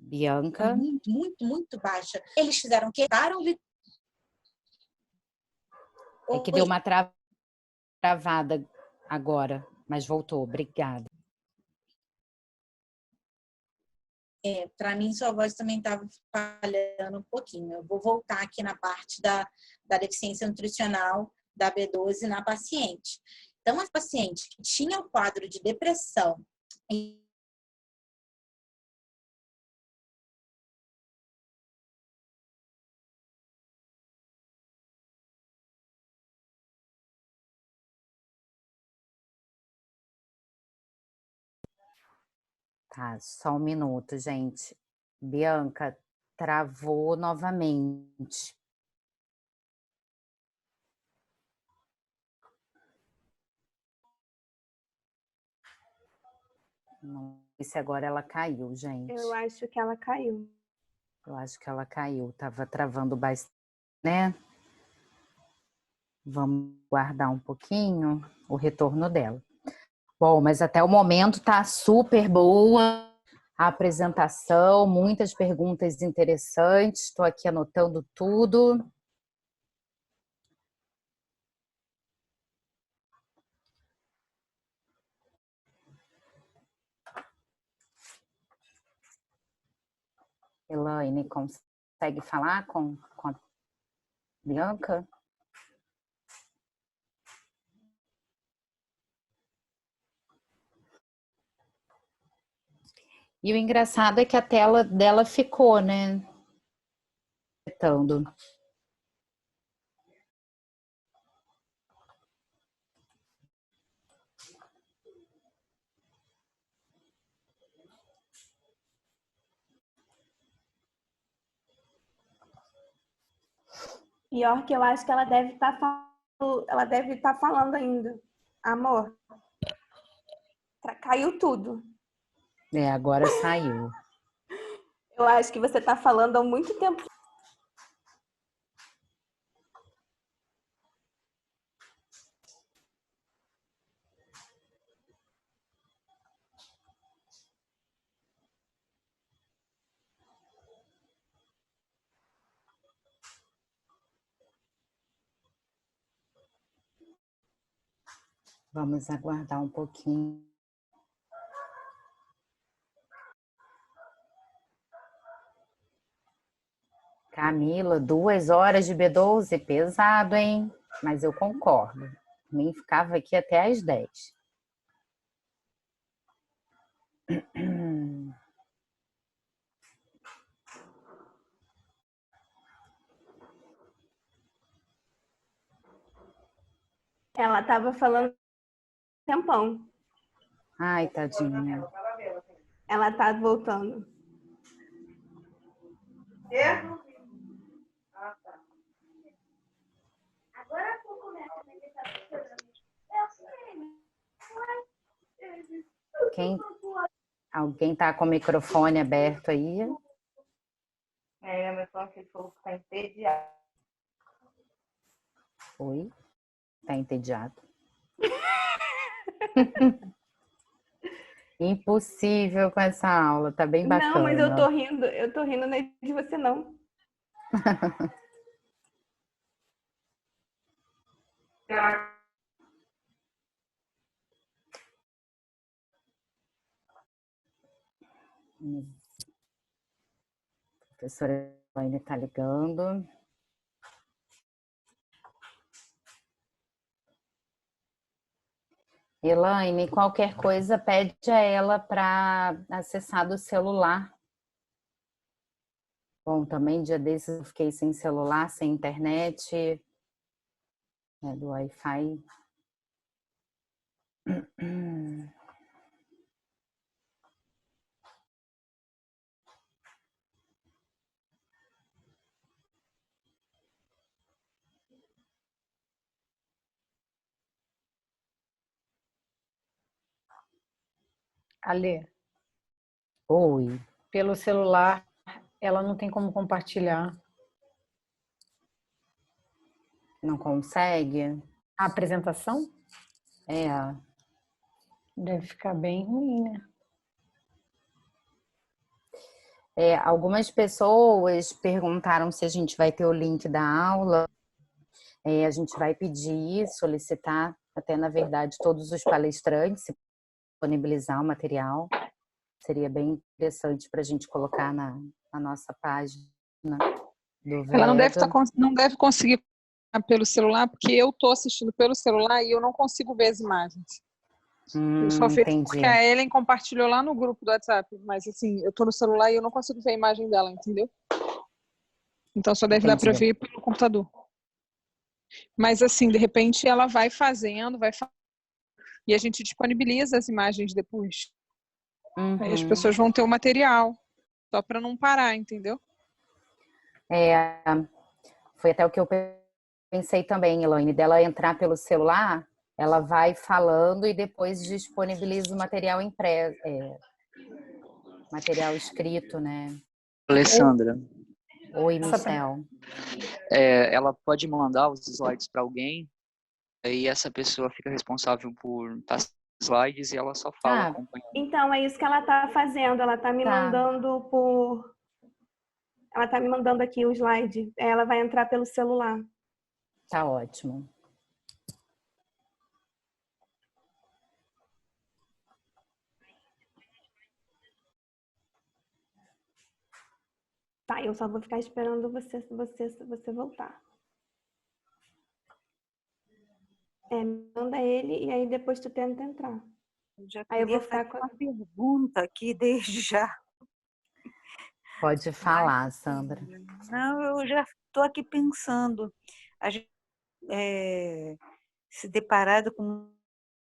Bianca? Muito baixa. Eles fizeram que É que deu uma travada agora, mas voltou. Obrigada. Para mim, sua voz também estava falhando um pouquinho. Eu vou voltar aqui na parte da deficiência nutricional da B12 na paciente. Então, a paciente que tinha o quadro de depressão Tá, só um minuto, gente. Bianca, travou novamente. Não sei se agora ela caiu, gente. Eu acho que ela caiu. Eu acho que ela caiu. Tava travando bastante, né? Vamos guardar um pouquinho o retorno dela. Bom, mas até o momento tá super boa a apresentação, muitas perguntas interessantes. Estou aqui anotando tudo. Elaine, consegue falar com a Bianca? E o engraçado é que a tela dela ficou, né? Pior que eu acho que ela deve estar falando ainda. Amor, caiu tudo. É, agora saiu. Eu acho que você está falando há muito tempo. Vamos aguardar um pouquinho. Camila, 2 horas de B12, pesado, hein? Mas eu concordo. Nem ficava aqui até às 10. Ela estava falando tempão. Ai, tadinha. Ela tá voltando. Alguém tá com o microfone aberto aí? Meu filho falou que tá entediado. Oi? Tá entediado? Impossível com essa aula, tá bem bacana. Não, mas eu tô rindo não é de você não. A professora Elaine tá ligando. Elaine, qualquer coisa pede a ela para acessar do celular. Bom, também dia desses eu fiquei sem celular, sem internet, do Wi-Fi. Alê, Oi. pelo celular, ela não tem como compartilhar Não consegue? a apresentação. É. Deve ficar bem ruim, né? Algumas pessoas perguntaram se a gente vai ter o link da aula. A gente vai pedir, solicitar, até na verdade, todos os palestrantes, se disponibilizar o material. Seria bem interessante para a gente colocar na nossa página do VEDA. Ela não deve conseguir pelo celular, porque eu estou assistindo pelo celular e eu não consigo ver as imagens. Eu só vejo Entendi. porque a Ellen compartilhou lá no grupo do WhatsApp, mas assim, eu estou no celular e eu não consigo ver a imagem dela, entendeu? Então só deve dar para ver pelo computador. Mas assim, de repente ela vai fazendo, e a gente disponibiliza as imagens depois. Aí as Uhum. pessoas vão ter o material, só para não parar, entendeu? É, foi até o que eu pensei também, Elaine, dela entrar pelo celular, ela vai falando e depois disponibiliza o material material escrito, né? Alessandra, Oi, Essa pra- Michel. ela pode mandar os slides para alguém, aí essa pessoa fica responsável por passar os slides e ela só fala Ah, acompanhando. Então, é isso que ela tá fazendo. Ela tá me tá. mandando por. Ela tá me mandando aqui o slide. Ela vai entrar pelo celular. Tá ótimo. Tá, eu só vou ficar esperando você voltar. Manda ele e aí depois tu tenta entrar. Eu já Aí eu queria vou ficar fazer uma pergunta aqui desde já. Pode falar, Sandra. Não, eu já estou aqui pensando. A gente se deparado com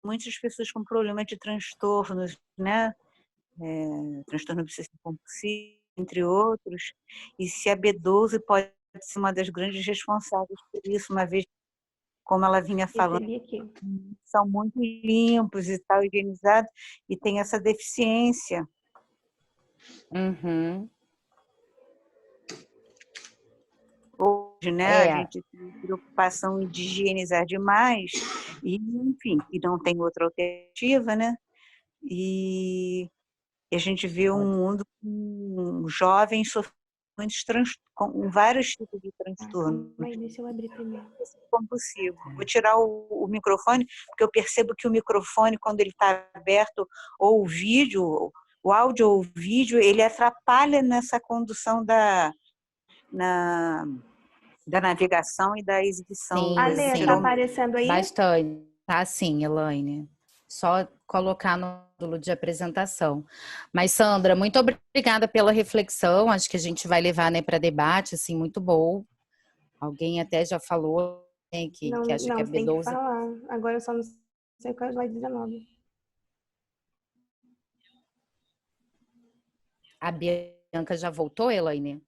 muitas pessoas com problemas de transtornos, né? Transtorno obsessivo compulsivo, entre outros. E se a B12 pode ser uma das grandes responsáveis por isso, uma vez, como ela vinha falando, Recebi aqui. são muito limpos e tal, higienizados, e tem essa deficiência. Uhum. Hoje, né, a É, gente tem preocupação de higienizar demais, e, enfim, e não tem outra alternativa, né? E a gente vê um mundo com jovens sofrendo com vários tipos de transtorno Calma aí, deixa eu abrir primeiro. compulsivo. Vou tirar o microfone, porque eu percebo que o microfone, quando ele está aberto, ou o vídeo, o áudio ou o vídeo, ele atrapalha nessa condução da navegação e da exibição. sim, Ale, tá sim. aparecendo aí? Bastante. Tá sim, Elaine. Só colocar no módulo de apresentação. Mas, Sandra, muito obrigada pela reflexão. Acho que a gente vai levar, né, para debate, assim, muito bom. Alguém até já falou, né, que acha que Não, a você tem que B12. falar. Agora eu só não sei qual é o slide 19. A Bianca já voltou, Elaine?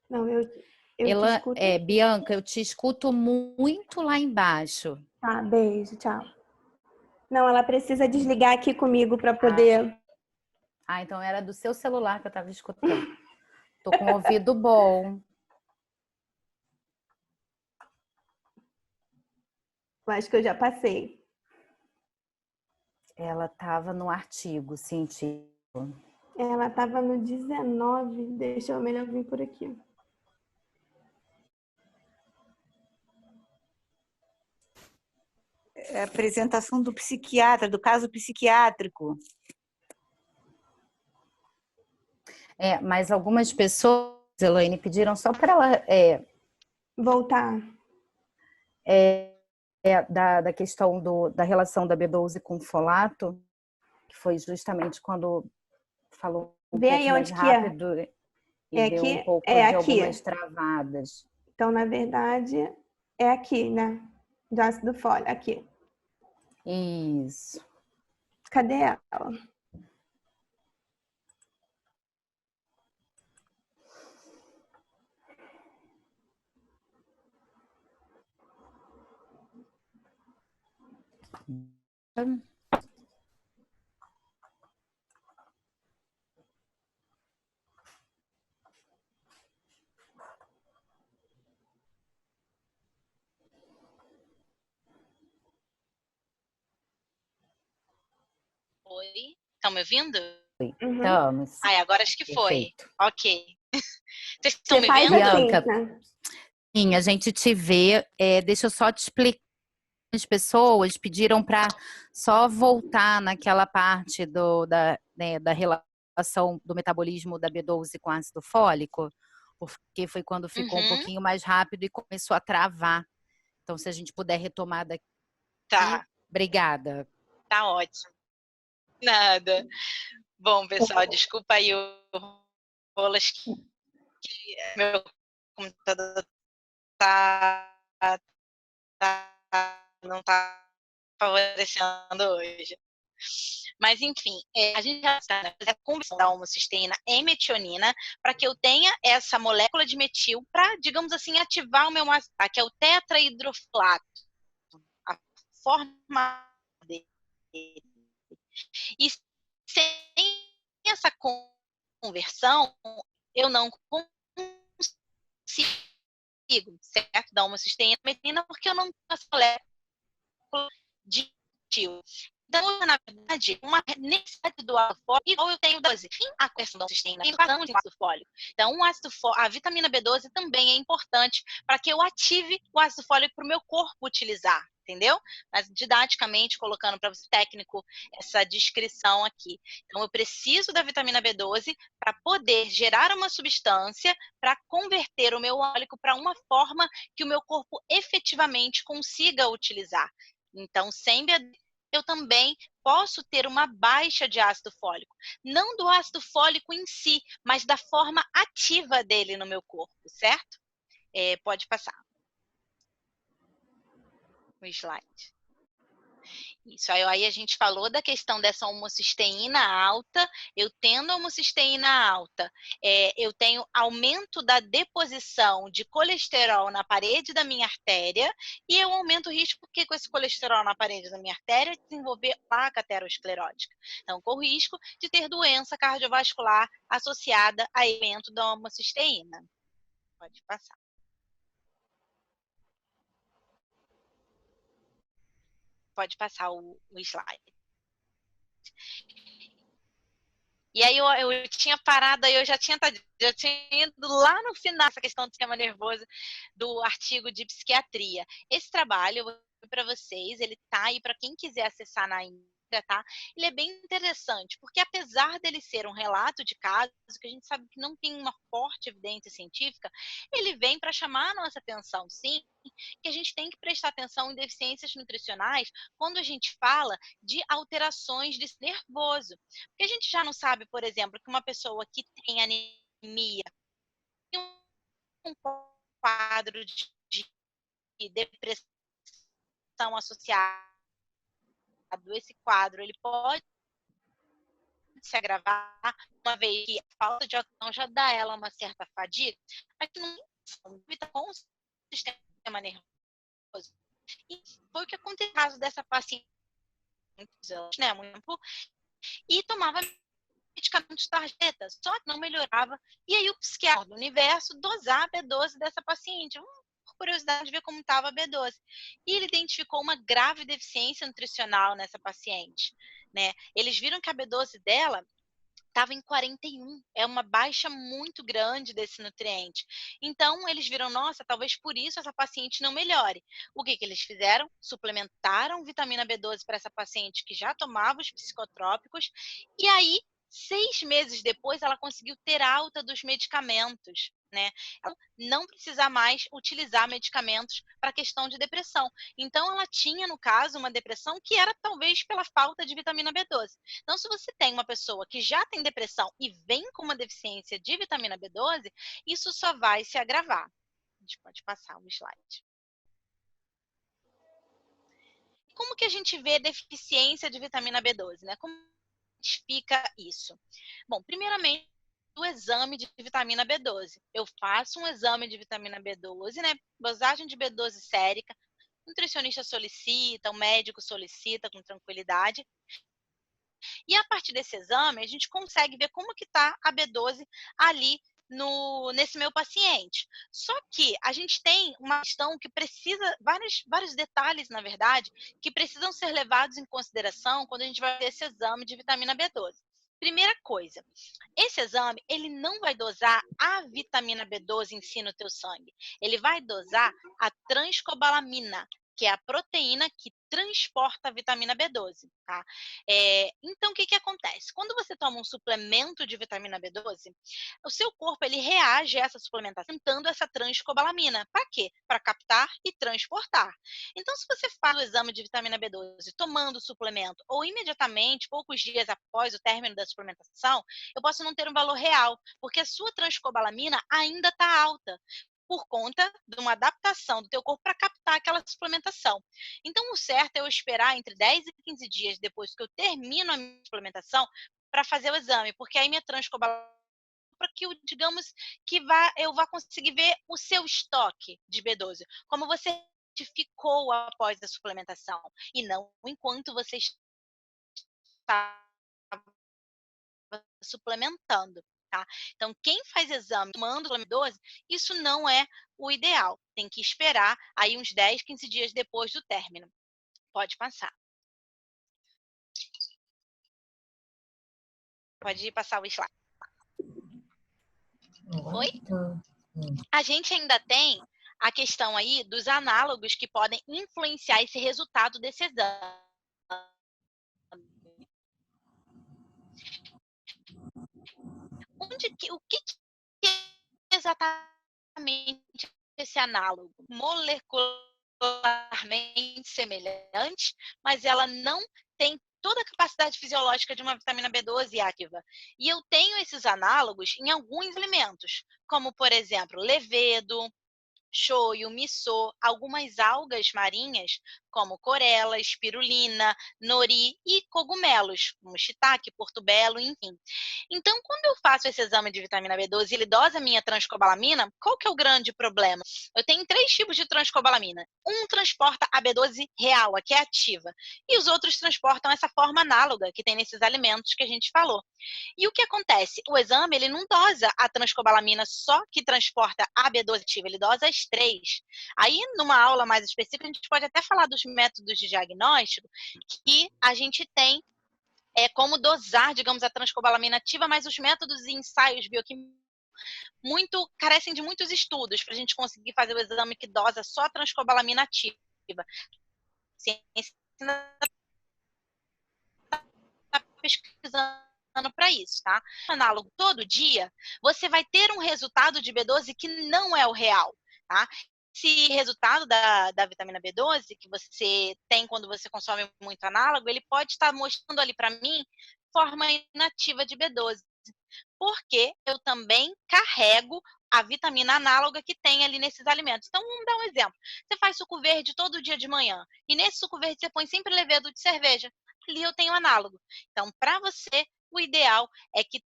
Não, eu te escuto. Bianca, eu te escuto muito lá embaixo. Tá, beijo, tchau. Não, ela precisa desligar aqui comigo para poder. Ah, então era do seu celular que eu estava escutando. Tô com o ouvido bom. Eu acho que eu já passei. Ela estava no artigo científico. Ela estava no 19. Deixa eu melhor vir por aqui. A apresentação do psiquiatra, do caso psiquiátrico. Mas algumas pessoas, Elaine, pediram só para ela Voltar. da questão da relação da B12 com o folato, que foi justamente quando falou um Vê pouco aí mais onde que é. rápido e É deu um aqui? pouco É de aqui. algumas travadas. Então, na verdade, é aqui, né? Do ácido fólico. Aqui. Isso. Cadê ela? Oi, estão me ouvindo? Uhum. Estamos. Ai, agora acho que foi. Perfeito. Ok. Vocês estão Você me faz vendo? assim, Bianca, né? sim, a gente te vê. Deixa eu só te explicar. As pessoas pediram para só voltar naquela parte da relação do metabolismo da B12 com ácido fólico, porque foi quando ficou um pouquinho mais rápido e começou a travar. Então, se a gente puder retomar daqui. Tá, Obrigada. tá ótimo. Nada. Bom, pessoal, desculpa aí o rolas que meu computador não tá favorecendo hoje. Mas, enfim, a gente já está na conversão da homocisteína em metionina para que eu tenha essa molécula de metil para, digamos assim, ativar o meu ácido, que é o tetrahidrofolato, a forma dele. E sem essa conversão, eu não consigo, certo? Da homocisteína metionina, porque eu não tenho essa molécula de metil. Então, na verdade, uma necessidade do ácido fólico, igual eu tenho 12. A questão da cisteína, tem razão de ácido fólico. Então, a vitamina B12 também é importante para que eu ative o ácido fólico para o meu corpo utilizar, entendeu? Mas didaticamente, colocando para você técnico essa descrição aqui. Então, eu preciso da vitamina B12 para poder gerar uma substância para converter o meu fólico para uma forma que o meu corpo efetivamente consiga utilizar. Então, sem B12, eu também posso ter uma baixa de ácido fólico. Não do ácido fólico em si, mas da forma ativa dele no meu corpo, certo? Pode passar o slide. Isso, aí a gente falou da questão dessa homocisteína alta. Eu tendo a homocisteína alta, eu tenho aumento da deposição de colesterol na parede da minha artéria e eu aumento o risco, porque com esse colesterol na parede da minha artéria, desenvolver placa aterosclerótica. Então, corro risco de ter doença cardiovascular associada a aumento da homocisteína. Pode passar. Pode passar o slide. E aí eu tinha parado, aí eu já tinha ido lá no final essa questão do sistema nervoso do artigo de psiquiatria. Esse trabalho, eu vou para vocês, ele tá aí para quem quiser acessar na íntegra, tá? Ele é bem interessante, porque apesar dele ser um relato de casos, que a gente sabe que não tem uma forte evidência científica, ele vem para chamar a nossa atenção, sim, que a gente tem que prestar atenção em deficiências nutricionais quando a gente fala de alterações de nervoso. Porque a gente já não sabe, por exemplo, que uma pessoa que tem anemia tem um quadro de depressão associado. Esse quadro ele pode se agravar, uma vez que a falta de oxigênio já dá ela uma certa fadiga, mas que não evita com o sistema nervoso. E foi o que aconteceu no caso dessa paciente, muitos anos, né, muito tempo, e tomava medicamentos tarjeta, só que não melhorava. E aí o psiquiatra do universo dosar a B12 dessa paciente, por curiosidade de ver como estava a B12. E ele identificou uma grave deficiência nutricional nessa paciente, né? Eles viram que a B12 dela estava em 41, é uma baixa muito grande desse nutriente. Então, eles viram, nossa, talvez por isso essa paciente não melhore. O que eles fizeram? Suplementaram vitamina B12 para essa paciente que já tomava os psicotrópicos, e aí, 6 meses depois, ela conseguiu ter alta dos medicamentos, né? Ela não precisar mais utilizar medicamentos para questão de depressão. Então, ela tinha, no caso, uma depressão que era talvez pela falta de vitamina B12. Então, se você tem uma pessoa que já tem depressão e vem com uma deficiência de vitamina B12, isso só vai se agravar. A gente pode passar o slide. Como que a gente vê deficiência de vitamina B12, né? Como identifica isso? Bom, primeiramente, o exame de vitamina B12. Eu faço um exame de vitamina B12, né? Dosagem de B12 sérica. O nutricionista solicita, o médico solicita com tranquilidade. E a partir desse exame, a gente consegue ver como que está a B12 ali nesse meu paciente. Só que a gente tem uma questão que precisa, vários detalhes, na verdade, que precisam ser levados em consideração quando a gente vai ter esse exame de vitamina B12. Primeira coisa, esse exame, ele não vai dosar a vitamina B12 em si no teu sangue. Ele vai dosar a transcobalamina, que é a proteína que transporta a vitamina B12, tá? Então, o que acontece? Quando você toma um suplemento de vitamina B12, o seu corpo, ele reage a essa suplementação tentando essa transcobalamina. Para quê? Para captar e transportar. Então, se você faz o exame de vitamina B12 tomando o suplemento ou imediatamente, poucos dias após o término da suplementação, eu posso não ter um valor real, porque a sua transcobalamina ainda está alta. por conta de uma adaptação do teu corpo para captar aquela suplementação. Então, o certo é eu esperar entre 10 e 15 dias depois que eu termino a minha suplementação para fazer o exame, porque aí minha transcobalamina, para que, digamos, que eu vá conseguir ver o seu estoque de B12, como você ficou após a suplementação, e não enquanto você está suplementando, tá? Então, quem faz exame tomando B12, isso não é o ideal. Tem que esperar aí uns 10, 15 dias depois do término. Pode passar. Pode passar o slide. Oi? A gente ainda tem a questão aí dos análogos que podem influenciar esse resultado desse exame. O que é exatamente esse análogo? Molecularmente semelhante, mas ela não tem toda a capacidade fisiológica de uma vitamina B12 ativa. E eu tenho esses análogos em alguns alimentos, como, por exemplo, levedo, shoyu, miso, algumas algas marinhas, como corela, espirulina, nori e cogumelos, como shiitake, portobello, enfim. Então, quando eu faço esse exame de vitamina B12 e ele dosa a minha transcobalamina, qual que é o grande problema? Eu tenho 3 tipos de transcobalamina. Um transporta a B12 real, a que é ativa, e os outros transportam essa forma análoga que tem nesses alimentos que a gente falou. E o que acontece? O exame, ele não dosa a transcobalamina só que transporta a B12 ativa, ele dosa as 3. Aí, numa aula mais específica, a gente pode até falar dos métodos de diagnóstico que a gente tem como dosar, digamos, a transcobalamina ativa, mas os métodos e ensaios bioquímicos carecem de muitos estudos para a gente conseguir fazer o exame que dosa só a transcobalamina ativa. A ciência está pesquisando para isso, tá? Análogo todo dia, você vai ter um resultado de B12 que não é o real, tá? Esse resultado da vitamina B12 que você tem quando você consome muito análogo, ele pode estar mostrando ali para mim forma inativa de B12, porque eu também carrego a vitamina análoga que tem ali nesses alimentos. Então, vamos dar um exemplo. Você faz suco verde todo dia de manhã, e nesse suco verde você põe sempre levedo de cerveja. Ali eu tenho análogo. Então, para você, o ideal é que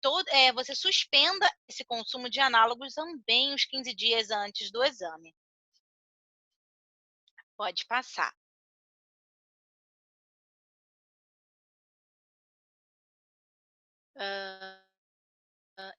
você suspenda esse consumo de análogos também uns 15 dias antes do exame. Pode passar.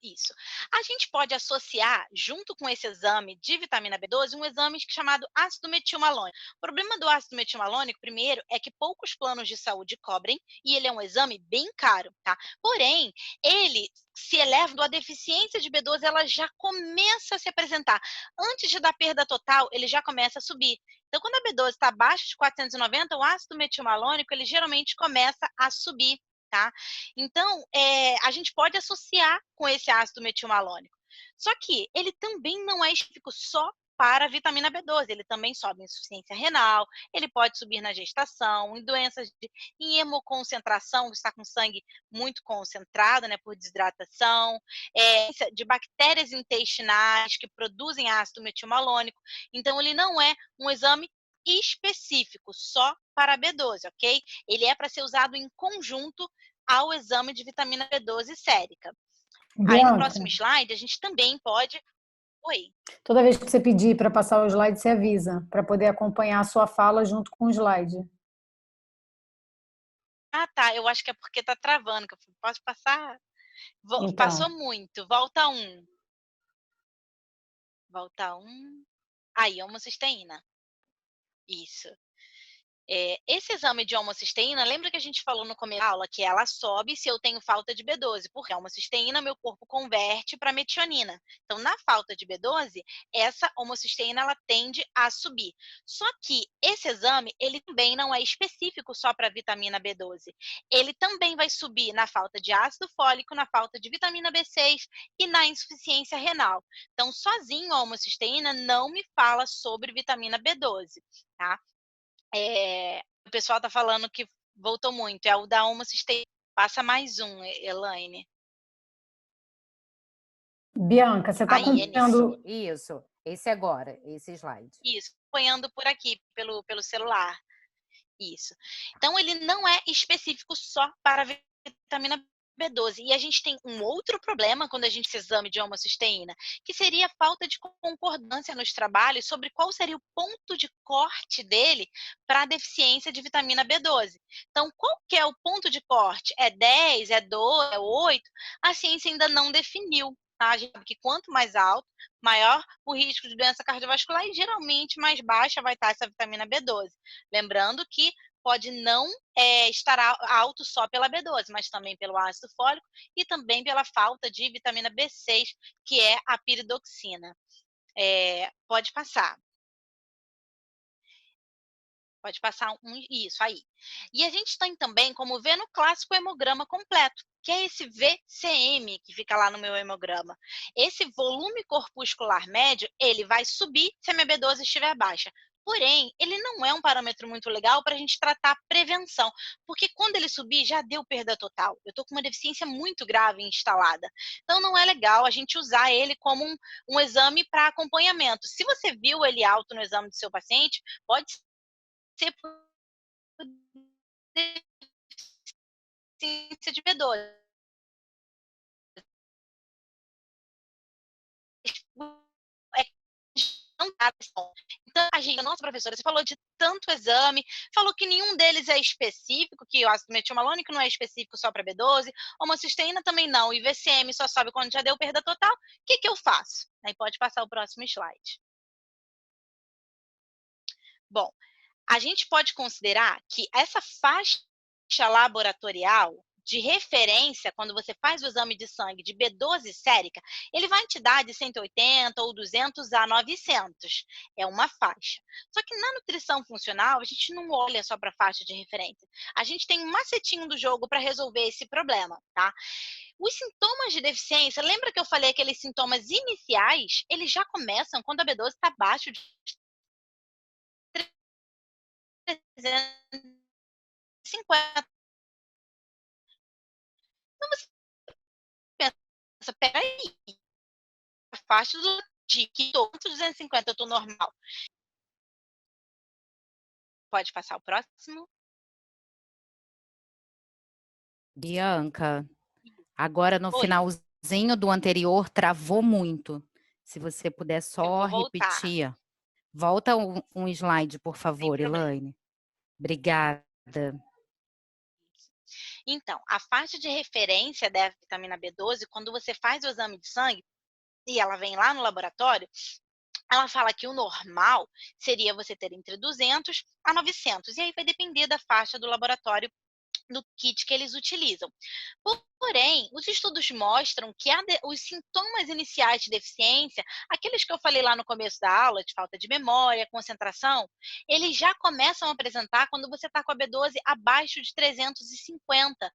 Isso. A gente pode associar, junto com esse exame de vitamina B12, um exame chamado ácido metilmalônico. O problema do ácido metilmalônico, primeiro, é que poucos planos de saúde cobrem e ele é um exame bem caro, tá? Porém, ele se elevando a deficiência de B12, ela já começa a se apresentar. Antes de dar perda total, ele já começa a subir. Então, quando a B12 está abaixo de 490, o ácido metilmalônico, ele geralmente começa a subir. Tá? Então, a gente pode associar com esse ácido metilmalônico. Só que ele também não é específico só para a vitamina B12, ele também sobe em insuficiência renal, ele pode subir na gestação, em doenças em hemoconcentração, que está com sangue muito concentrado, né, por desidratação, de bactérias intestinais que produzem ácido metilmalônico. Então, ele não é um exame específico só para B12, ok? Ele é para ser usado em conjunto ao exame de vitamina B12 sérica. Aí no próximo slide a gente também pode... Oi. Toda vez que você pedir para passar o slide, você avisa, para poder acompanhar a sua fala junto com o slide. Ah, tá. Eu acho que é porque tá travando. Que eu posso passar? Então. Passou muito. Volta 1. Volta 1. Aí, homocisteína. Isso. Esse exame de homocisteína, lembra que a gente falou no começo da aula que ela sobe se eu tenho falta de B12, porque a homocisteína meu corpo converte para metionina. Então, na falta de B12, essa homocisteína ela tende a subir. Só que esse exame, ele também não é específico só para vitamina B12. Ele também vai subir na falta de ácido fólico, na falta de vitamina B6 e na insuficiência renal. Então, sozinho a homocisteína não me fala sobre vitamina B12, tá? O pessoal tá falando que voltou muito. É o da homocisteína. Passa mais um, Elaine. Bianca, você está acompanhando... Isso. Esse agora, esse slide. Isso, acompanhando por aqui, pelo celular. Isso. Então, ele não é específico só para a vitamina B12. E a gente tem um outro problema quando a gente faz exame de homocisteína, que seria a falta de concordância nos trabalhos sobre qual seria o ponto de corte dele para a deficiência de vitamina B12. Então, qual que é o ponto de corte? É 10, é 2, é 8? A ciência ainda não definiu. Tá? A gente sabe que quanto mais alto, maior o risco de doença cardiovascular e geralmente mais baixa vai estar essa vitamina B12. Lembrando que pode não estar alto só pela B12, mas também pelo ácido fólico e também pela falta de vitamina B6, que é a piridoxina. Pode passar. Pode passar isso aí. E a gente tem também como ver no clássico hemograma completo, que é esse VCM que fica lá no meu hemograma. Esse volume corpuscular médio, ele vai subir se a minha B12 estiver baixa. Porém, ele não é um parâmetro muito legal para a gente tratar prevenção, porque quando ele subir, já deu perda total. Eu estou com uma deficiência muito grave instalada. Então, não é legal a gente usar ele como um exame para acompanhamento. Se você viu ele alto no exame do seu paciente, pode ser por deficiência de B12. Então, a gente, nossa professora, você falou de tanto exame, falou que nenhum deles é específico, que o ácido metilmalônico não é específico só para B12, homocisteína também não, e VCM só sobe quando já deu perda total. O que eu faço? Aí pode passar o próximo slide. Bom, a gente pode considerar que essa faixa laboratorial de referência, quando você faz o exame de sangue de B12 sérica, ele vai te dar de 180 ou 200 a 900. É uma faixa. Só que na nutrição funcional, a gente não olha só para a faixa de referência. A gente tem um macetinho do jogo para resolver esse problema, tá? Os sintomas de deficiência, lembra que eu falei aqueles sintomas iniciais? Eles já começam quando a B12 está abaixo de 350. Então você pensa, peraí, a faixa de que estou 250, eu estou normal. Pode passar o próximo. Bianca, agora no Oi. finalzinho do anterior travou muito. Se você puder só repetir. Volta um slide, por favor, Elaine. Obrigada. Então, a faixa de referência da vitamina B12, quando você faz o exame de sangue e ela vem lá no laboratório, ela fala que o normal seria você ter entre 200 a 900. E aí vai depender da faixa do laboratório, do kit que eles utilizam. Porém, os estudos mostram que os sintomas iniciais de deficiência, aqueles que eu falei lá no começo da aula, de falta de memória, concentração, eles já começam a apresentar quando você está com a B12 abaixo de 350.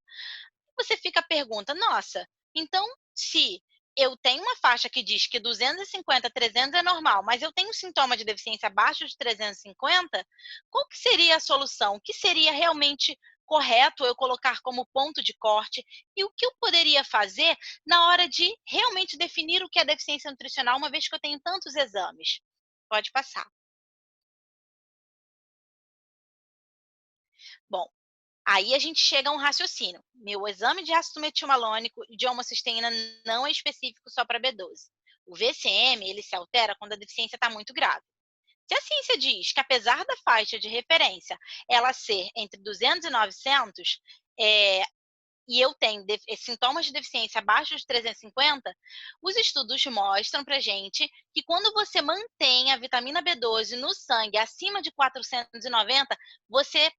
Você fica a pergunta, nossa, então se eu tenho uma faixa que diz que 250, 300 é normal, mas eu tenho um sintoma de deficiência abaixo de 350, qual que seria a solução? O que seria realmente correto eu colocar como ponto de corte e o que eu poderia fazer na hora de realmente definir o que é deficiência nutricional, uma vez que eu tenho tantos exames? Pode passar. Bom, aí a gente chega a um raciocínio. Meu exame de ácido metilmalônico e de homocisteína não é específico só para B12. O VCM, ele se altera quando a deficiência está muito grave. Se a ciência diz que, apesar da faixa de referência ela ser entre 200 e 900, e eu tenho sintomas de deficiência abaixo de 350, os estudos mostram pra gente que quando você mantém a vitamina B12 no sangue acima de 490, você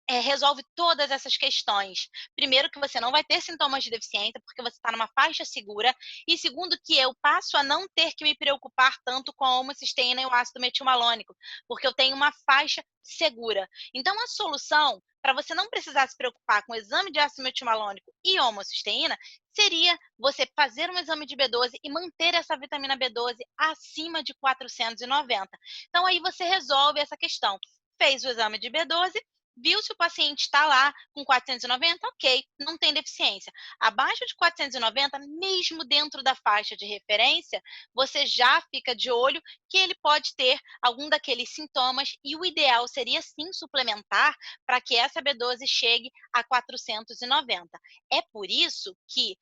resolve todas essas questões. Primeiro, que você não vai ter sintomas de deficiência, porque você está numa faixa segura. E segundo, que eu passo a não ter que me preocupar tanto com a homocisteína e o ácido metilmalônico, porque eu tenho uma faixa segura. Então, a solução, para você não precisar se preocupar com o exame de ácido metilmalônico e homocisteína, seria você fazer um exame de B12 e manter essa vitamina B12 acima de 490. Então, aí você resolve essa questão. Fez o exame de B12, viu se o paciente está lá com 490, ok, não tem deficiência. Abaixo de 490, mesmo dentro da faixa de referência, você já fica de olho que ele pode ter algum daqueles sintomas e o ideal seria sim suplementar para que essa B12 chegue a 490. É por isso que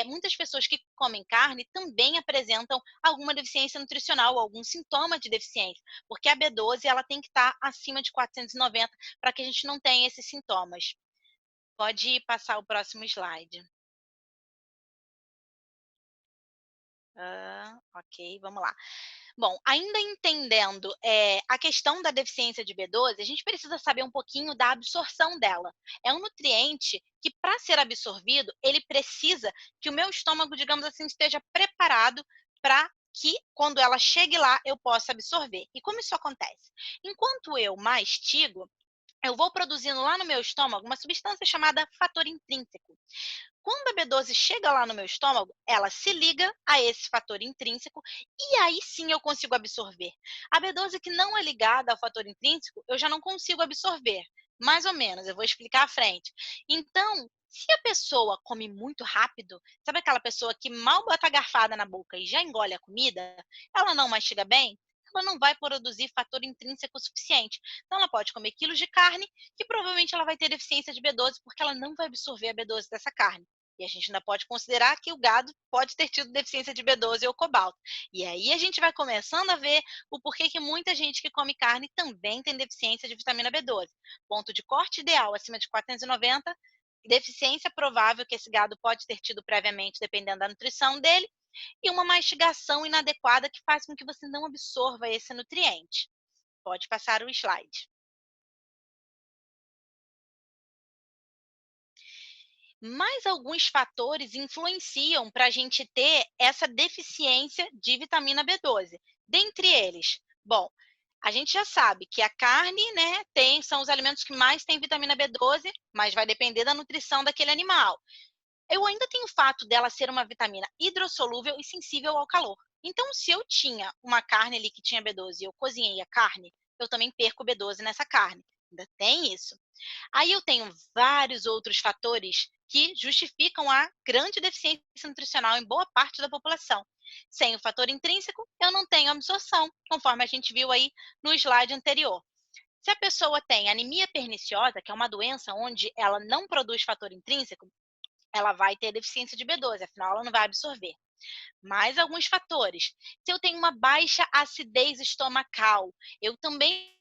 muitas pessoas que comem carne também apresentam alguma deficiência nutricional, algum sintoma de deficiência, porque a B12 ela tem que estar acima de 490 para que a gente não tenha esses sintomas. Pode passar o próximo slide. Ok, vamos lá. Bom, ainda entendendo a questão da deficiência de B12, a gente precisa saber um pouquinho da absorção dela. É um nutriente que, para ser absorvido, ele precisa que o meu estômago, digamos assim, esteja preparado para que, quando ela chegue lá, eu possa absorver. E como isso acontece? Enquanto eu mastigo, eu vou produzindo lá no meu estômago uma substância chamada fator intrínseco. Quando a B12 chega lá no meu estômago, ela se liga a esse fator intrínseco e aí sim eu consigo absorver. A B12 que não é ligada ao fator intrínseco, eu já não consigo absorver. Mais ou menos, eu vou explicar à frente. Então, se a pessoa come muito rápido, sabe aquela pessoa que mal bota a garfada na boca e já engole a comida, ela não mastiga bem, ela não vai produzir fator intrínseco suficiente. Então, ela pode comer quilos de carne, que provavelmente ela vai ter deficiência de B12, porque ela não vai absorver a B12 dessa carne. E a gente ainda pode considerar que o gado pode ter tido deficiência de B12 ou cobalto. E aí a gente vai começando a ver o porquê que muita gente que come carne também tem deficiência de vitamina B12. Ponto de corte ideal acima de 490, deficiência provável que esse gado pode ter tido previamente, dependendo da nutrição dele, e uma mastigação inadequada que faz com que você não absorva esse nutriente. Pode passar o slide. Mas alguns fatores influenciam para a gente ter essa deficiência de vitamina B12. Dentre eles, bom, a gente já sabe que a carne, né, são os alimentos que mais têm vitamina B12, mas vai depender da nutrição daquele animal. Eu ainda tenho o fato dela ser uma vitamina hidrossolúvel e sensível ao calor. Então, se eu tinha uma carne ali que tinha B12 e eu cozinhei a carne, eu também perco B12 nessa carne. Ainda tem isso. Aí eu tenho vários outros fatores que justificam a grande deficiência nutricional em boa parte da população. Sem o fator intrínseco, eu não tenho absorção, conforme a gente viu aí no slide anterior. Se a pessoa tem anemia perniciosa, que é uma doença onde ela não produz fator intrínseco, ela vai ter deficiência de B12, afinal ela não vai absorver. Mais alguns fatores. Se eu tenho uma baixa acidez estomacal, eu também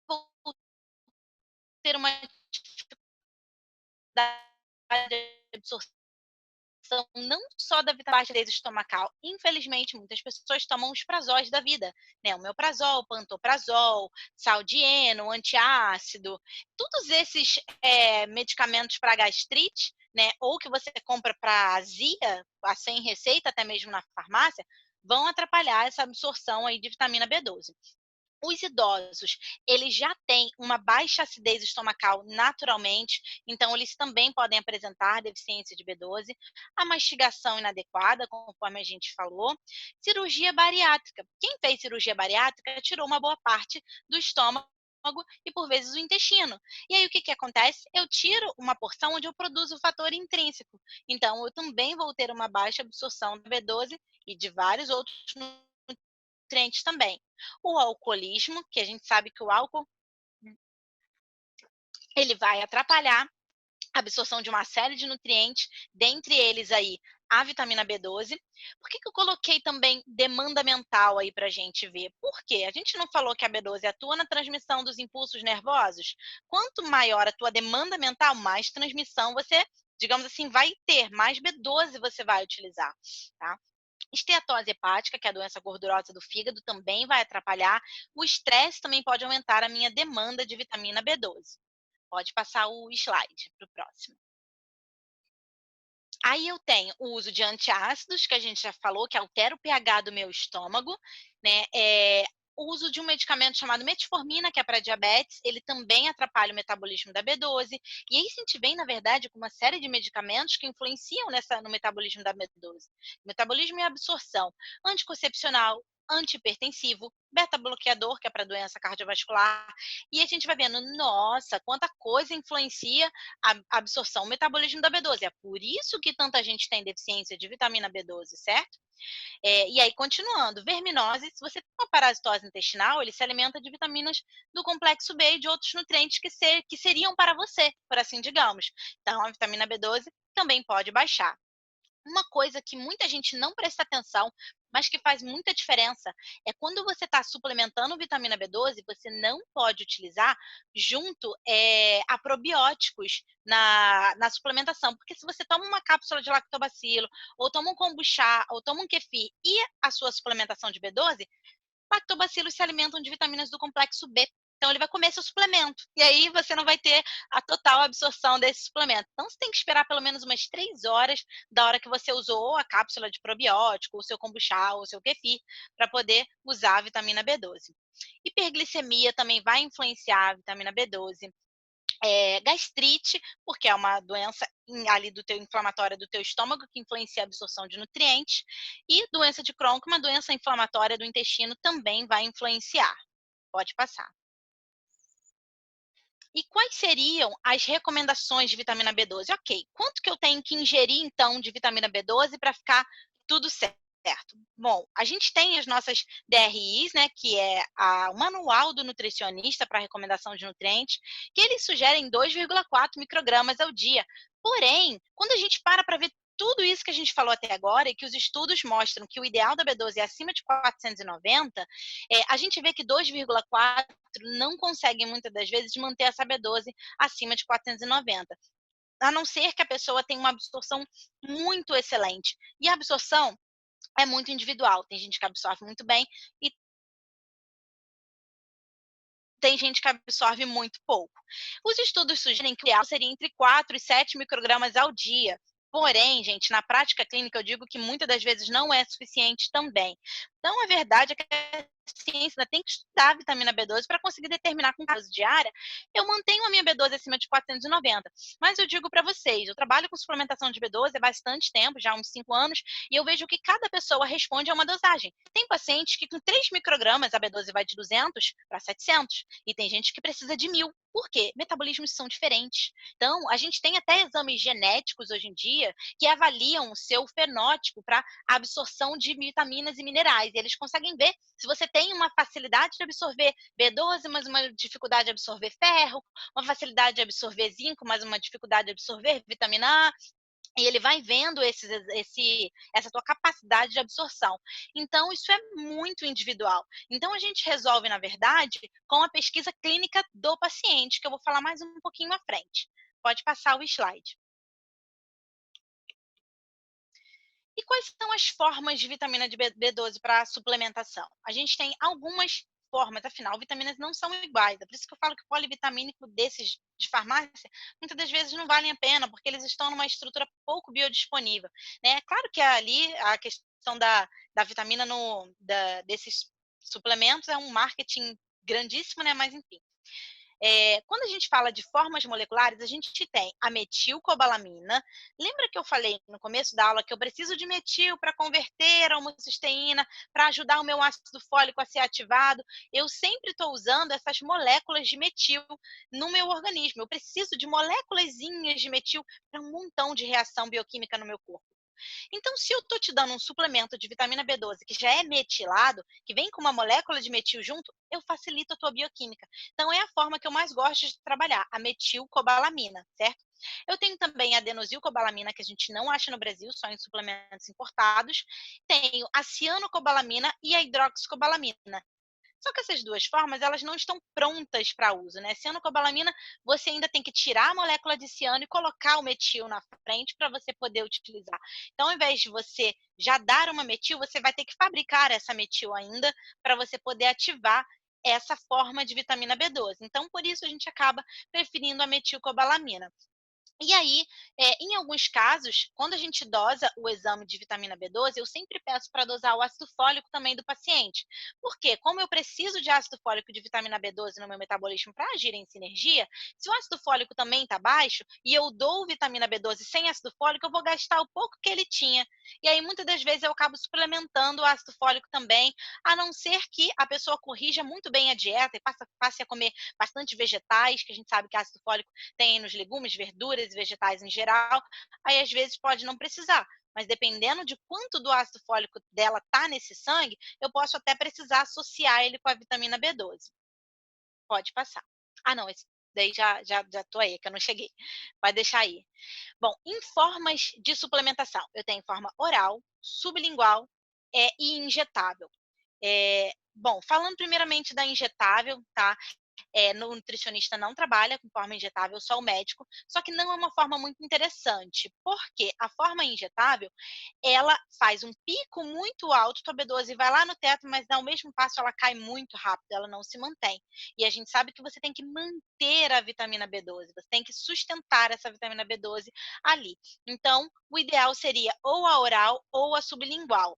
vou ter uma dificuldade de absorção não só da acidez estomacal. Infelizmente, muitas pessoas tomam os prazóis da vida, né? O omeprazol, pantoprazol, saldieno, antiácido, todos esses medicamentos para gastrite, né? Ou que você compra para azia, sem receita, até mesmo na farmácia, vão atrapalhar essa absorção aí de vitamina B12. Os idosos, eles já têm uma baixa acidez estomacal naturalmente, então eles também podem apresentar deficiência de B12, a mastigação inadequada, conforme a gente falou, cirurgia bariátrica. Quem fez cirurgia bariátrica tirou uma boa parte do estômago e, por vezes, o intestino. E aí, o que acontece? Eu tiro uma porção onde eu produzo o fator intrínseco. Então, eu também vou ter uma baixa absorção da B12 e de vários outros nutrientes também. O alcoolismo, que a gente sabe que o álcool ele vai atrapalhar a absorção de uma série de nutrientes, dentre eles aí a vitamina B12. Por que eu coloquei também demanda mental aí pra gente ver? Por quê? A gente não falou que a B12 atua na transmissão dos impulsos nervosos? Quanto maior a tua demanda mental, mais transmissão você, digamos assim, vai ter, mais B12 você vai utilizar, tá? Esteatose hepática, que é a doença gordurosa do fígado, também vai atrapalhar. O estresse também pode aumentar a minha demanda de vitamina B12. Pode passar o slide para o próximo. Aí eu tenho o uso de antiácidos, que a gente já falou, que altera o pH do meu estômago, né? O uso de um medicamento chamado metformina, que é para diabetes, ele também atrapalha o metabolismo da B12. E aí a gente vem, na verdade, com uma série de medicamentos que influenciam no metabolismo da B12. Metabolismo e absorção. Anticoncepcional, antihipertensivo, beta-bloqueador, que é para doença cardiovascular, e a gente vai vendo, nossa, quanta coisa influencia a absorção, o metabolismo da B12. É por isso que tanta gente tem deficiência de vitamina B12, certo? E aí, continuando, verminose, se você tem uma parasitose intestinal, ele se alimenta de vitaminas do complexo B e de outros nutrientes que seriam para você, por assim digamos. Então, a vitamina B12 também pode baixar. Uma coisa que muita gente não presta atenção, mas que faz muita diferença, é quando você está suplementando vitamina B12, você não pode utilizar junto a probióticos na suplementação. Porque se você toma uma cápsula de lactobacilo, ou toma um kombucha, ou toma um kefir e a sua suplementação de B12, lactobacilos se alimentam de vitaminas do complexo B. Então, ele vai comer seu suplemento. E aí, você não vai ter a total absorção desse suplemento. Então, você tem que esperar pelo menos umas 3 horas da hora que você usou a cápsula de probiótico, o seu kombucha, ou o seu kefir, para poder usar a vitamina B12. Hiperglicemia também vai influenciar a vitamina B12. Gastrite, porque é uma doença ali inflamatória do teu estômago que influencia a absorção de nutrientes, e doença de Crohn, que é uma doença inflamatória do intestino, também vai influenciar. Pode passar. E quais seriam as recomendações de vitamina B12? Ok, quanto que eu tenho que ingerir, então, de vitamina B12 para ficar tudo certo? Bom, a gente tem as nossas DRIs, né, que é o Manual do Nutricionista para Recomendação de Nutrientes, que eles sugerem 2,4 microgramas ao dia. Porém, quando a gente para ver tudo isso que a gente falou até agora e que os estudos mostram que o ideal da B12 é acima de 490, a gente vê que 2,4 não consegue muitas das vezes manter essa B12 acima de 490. A não ser que a pessoa tenha uma absorção muito excelente. E a absorção é muito individual. Tem gente que absorve muito bem e tem gente que absorve muito pouco. Os estudos sugerem que o ideal seria entre 4 e 7 microgramas ao dia. Porém, gente, na prática clínica eu digo que muitas das vezes não é suficiente também. Então, a verdade é que a ciência ainda tem que estudar a vitamina B12 para conseguir determinar com dose diária. Eu mantenho a minha B12 acima de 490, mas eu digo para vocês, eu trabalho com suplementação de B12 há bastante tempo, já há uns 5 anos, e eu vejo que cada pessoa responde a uma dosagem. Tem pacientes que com 3 microgramas a B12 vai de 200 para 700, e tem gente que precisa de 1000. Por quê? Metabolismos são diferentes. Então, a gente tem até exames genéticos hoje em dia que avaliam o seu fenótipo para absorção de vitaminas e minerais. E eles conseguem ver se você tem uma facilidade de absorver B12, mas uma dificuldade de absorver ferro, uma facilidade de absorver zinco, mas uma dificuldade de absorver vitamina A. E ele vai vendo essa tua capacidade de absorção. Então, isso é muito individual. Então, a gente resolve, na verdade, com a pesquisa clínica do paciente, que eu vou falar mais um pouquinho à frente. Pode passar o slide. E quais são as formas de vitamina de B12 para suplementação? A gente tem algumas formas, afinal, vitaminas não são iguais. É por isso que eu falo que o polivitamínico desses de farmácia, muitas das vezes não valem a pena, porque eles estão numa estrutura pouco biodisponível. Né? Claro que ali a questão da vitamina desses suplementos é um marketing grandíssimo, né? Mas enfim. Quando a gente fala de formas moleculares, a gente tem a metilcobalamina. Lembra que eu falei no começo da aula que eu preciso de metil para converter a homocisteína, para ajudar o meu ácido fólico a ser ativado? Eu sempre estou usando essas moléculas de metil no meu organismo. Eu preciso de moléculazinhas de metil para um montão de reação bioquímica no meu corpo. Então, se eu estou te dando um suplemento de vitamina B12 que já é metilado, que vem com uma molécula de metil junto, eu facilito a tua bioquímica. Então, é a forma que eu mais gosto de trabalhar, a metilcobalamina, certo? Eu tenho também a adenosilcobalamina, que a gente não acha no Brasil, só em suplementos importados. Tenho a cianocobalamina e a hidroxicobalamina. Só que essas duas formas, elas não estão prontas para uso, né? Cianocobalamina, você ainda tem que tirar a molécula de ciano e colocar o metil na frente para você poder utilizar. Então, ao invés de você já dar uma metil, você vai ter que fabricar essa metil ainda para você poder ativar essa forma de vitamina B12. Então, por isso a gente acaba preferindo a metilcobalamina. E aí, em alguns casos, quando a gente dosa o exame de vitamina B12, eu sempre peço para dosar o ácido fólico também do paciente. Porque, como eu preciso de ácido fólico e de vitamina B12 no meu metabolismo para agir em sinergia, se o ácido fólico também está baixo e eu dou vitamina B12 sem ácido fólico, eu vou gastar o pouco que ele tinha. E aí, muitas das vezes, eu acabo suplementando o ácido fólico também, a não ser que a pessoa corrija muito bem a dieta e passe a comer bastante vegetais, que a gente sabe que ácido fólico tem nos legumes, verduras e vegetais em geral, aí às vezes pode não precisar. Mas dependendo de quanto do ácido fólico dela tá nesse sangue, eu posso até precisar associar ele com a vitamina B12. Pode passar. Ah, não, esse daí já tô aí, que eu não cheguei. Vai deixar aí. Bom, em formas de suplementação, eu tenho forma oral, sublingual e injetável. Bom, falando primeiramente da injetável, tá? No nutricionista não trabalha com forma injetável, só o médico, só que não é uma forma muito interessante, porque a forma injetável, ela faz um pico muito alto, tua B12 vai lá no teto, mas ao mesmo passo ela cai muito rápido, ela não se mantém. E a gente sabe que você tem que manter a vitamina B12, você tem que sustentar essa vitamina B12 ali. Então, o ideal seria ou a oral ou a sublingual.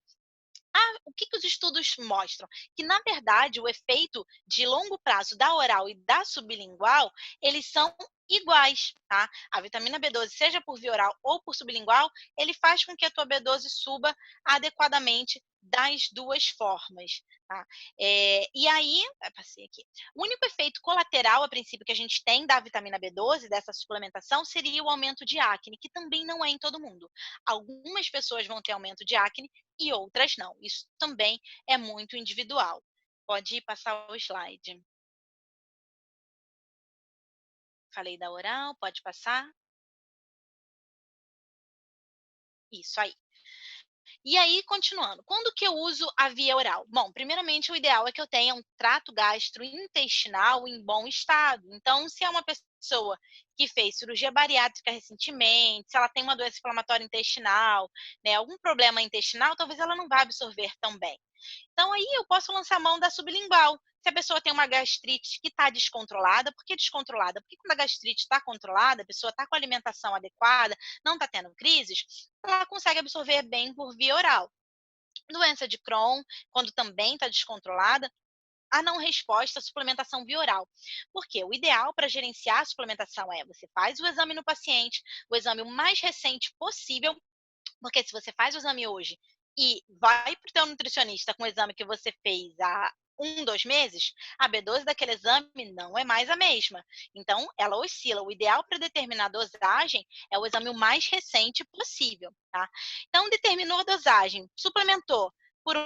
O que os estudos mostram? Que, na verdade, o efeito de longo prazo da oral e da sublingual, eles são iguais, tá? A vitamina B12, seja por via oral ou por sublingual, ele faz com que a tua B12 suba adequadamente das duas formas, tá? E aí, passei aqui. O único efeito colateral, a princípio, que a gente tem da vitamina B12, dessa suplementação, seria o aumento de acne, que também não é em todo mundo. Algumas pessoas vão ter aumento de acne e outras não. Isso também é muito individual. Pode passar o slide. Falei da oral, pode passar. Isso aí. E aí, continuando, quando que eu uso a via oral? Bom, primeiramente, o ideal é que eu tenha um trato gastrointestinal em bom estado. Então, se é uma pessoa que fez cirurgia bariátrica recentemente, se ela tem uma doença inflamatória intestinal, né, algum problema intestinal, talvez ela não vá absorver tão bem. Então, aí eu posso lançar mão da sublingual. Se a pessoa tem uma gastrite que está descontrolada, por que descontrolada? Porque quando a gastrite está controlada, a pessoa está com a alimentação adequada, não está tendo crises, ela consegue absorver bem por via oral. Doença de Crohn, quando também está descontrolada, a não resposta à suplementação via oral. Porque o ideal para gerenciar a suplementação é você faz o exame no paciente, o exame o mais recente possível, porque se você faz o exame hoje e vai para o teu nutricionista com o exame que você fez há 2 meses, a B12 daquele exame não é mais a mesma. Então, ela oscila. O ideal para determinar a dosagem é o exame o mais recente possível, tá? Então, determinou a dosagem, suplementou por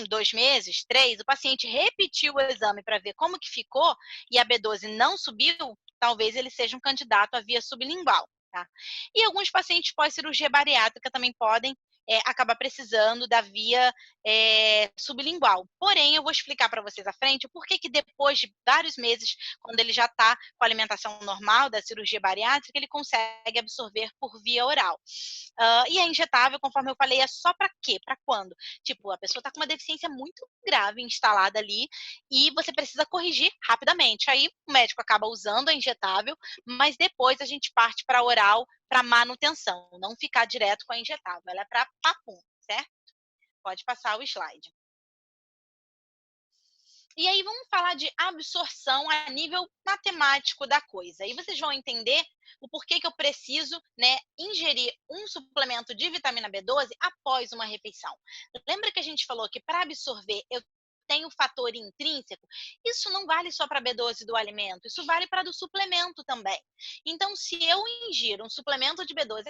2 meses, 3, o paciente repetiu o exame para ver como que ficou e a B12 não subiu, talvez ele seja um candidato à via sublingual. Tá? E alguns pacientes pós-cirurgia bariátrica também podem acabar precisando da via sublingual. Porém, eu vou explicar para vocês à frente o porquê que depois de vários meses, quando ele já está com a alimentação normal da cirurgia bariátrica, ele consegue absorver por via oral. E a injetável, conforme eu falei, é só para quê? Para quando? Tipo, a pessoa está com uma deficiência muito grave instalada ali e você precisa corrigir rapidamente. Aí o médico acaba usando a injetável, mas depois a gente parte para oral para manutenção, não ficar direto com a injetável. Ela é para papum, certo? Pode passar o slide. E aí vamos falar de absorção a nível matemático da coisa. Aí vocês vão entender o porquê que eu preciso, né, ingerir um suplemento de vitamina B12 após uma refeição. Lembra que a gente falou que para absorver eu tenho o fator intrínseco? Isso não vale só para a B12 do alimento, isso vale para do suplemento também. Então, se eu ingiro um suplemento de B12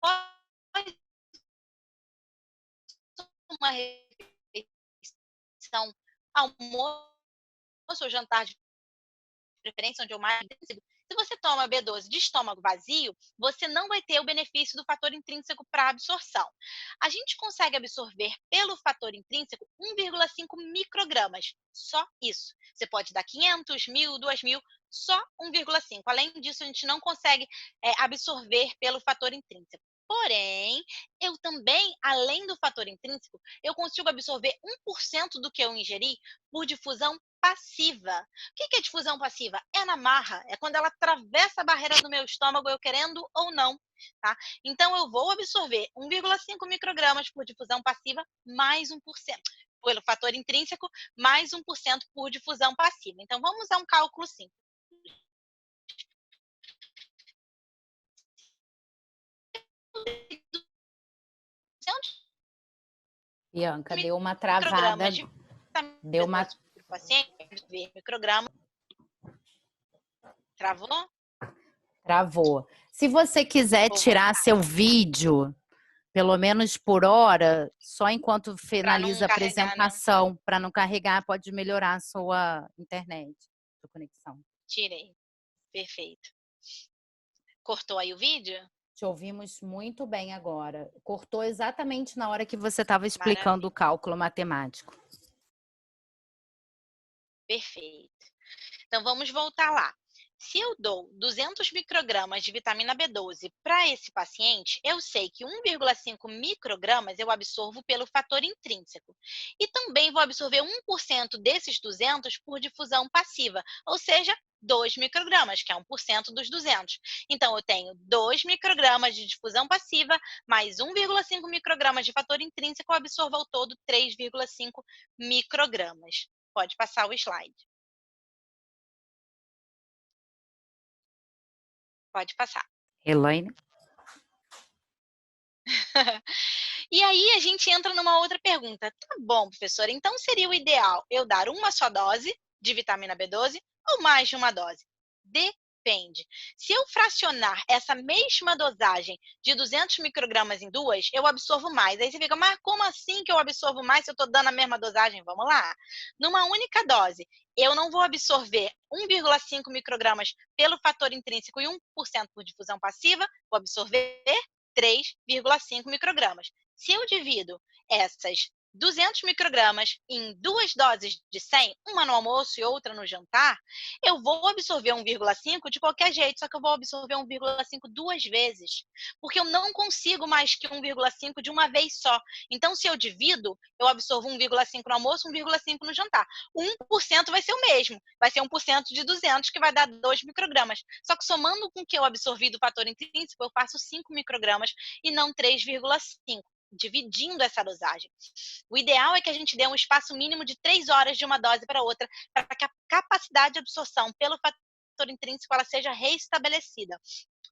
após uma refeição, almoço ou jantar de preferência, onde eu mais se você toma B12 de estômago vazio, você não vai ter o benefício do fator intrínseco para absorção. A gente consegue absorver pelo fator intrínseco 1,5 microgramas, só isso. Você pode dar 500, 1.000, 2.000, só 1,5. Além disso, a gente não consegue absorver pelo fator intrínseco. Porém, eu também, além do fator intrínseco, eu consigo absorver 1% do que eu ingeri por difusão passiva. O que é difusão passiva? É na marra, é quando ela atravessa a barreira do meu estômago, eu querendo ou não, tá? Então, eu vou absorver 1,5 microgramas por difusão passiva, mais 1%. Pelo fator intrínseco, mais 1% por difusão passiva. Então, vamos usar um cálculo simples. Bianca, deu uma travada. Deu uma... micrograma. Travou? Travou. Se você quiser tirar seu vídeo, pelo menos por hora, só enquanto finaliza a apresentação, para não carregar, pode melhorar a sua internet, a sua conexão. Tirei. Perfeito. Cortou aí o vídeo? Te ouvimos muito bem agora. Cortou exatamente na hora que você estava explicando o cálculo matemático. Perfeito. Então, vamos voltar lá. Se eu dou 200 microgramas de vitamina B12 para esse paciente, eu sei que 1,5 microgramas eu absorvo pelo fator intrínseco. E também vou absorver 1% desses 200 por difusão passiva, ou seja, 2 microgramas, que é 1% dos 200. Então, eu tenho 2 microgramas de difusão passiva, mais 1,5 microgramas de fator intrínseco, eu absorvo ao todo 3,5 microgramas. Pode passar o slide. Pode passar. Elaine? E aí a gente entra numa outra pergunta. Tá bom, professora, então seria o ideal eu dar uma só dose de vitamina B12 ou mais de uma dose? Depende. Se eu fracionar essa mesma dosagem de 200 microgramas em duas, eu absorvo mais. Aí você fica, mas como assim que eu absorvo mais se eu estou dando a mesma dosagem? Vamos lá. Numa única dose, eu não vou absorver 1,5 microgramas pelo fator intrínseco e 1% por difusão passiva, vou absorver 3,5 microgramas. Se eu divido essas 200 microgramas em duas doses de 100, uma no almoço e outra no jantar, eu vou absorver 1,5 de qualquer jeito, só que eu vou absorver 1,5 duas vezes, porque eu não consigo mais que 1,5 de uma vez só. Então, se eu divido, eu absorvo 1,5 no almoço, 1,5 no jantar. 1% vai ser o mesmo, vai ser 1% de 200, que vai dar 2 microgramas. Só que somando com o que eu absorvi do fator intrínseco, eu faço 5 microgramas e não 3,5. Dividindo essa dosagem. O ideal é que a gente dê um espaço mínimo de 3 horas de uma dose para outra, para que a capacidade de absorção pelo fator intrínseco ela seja reestabelecida.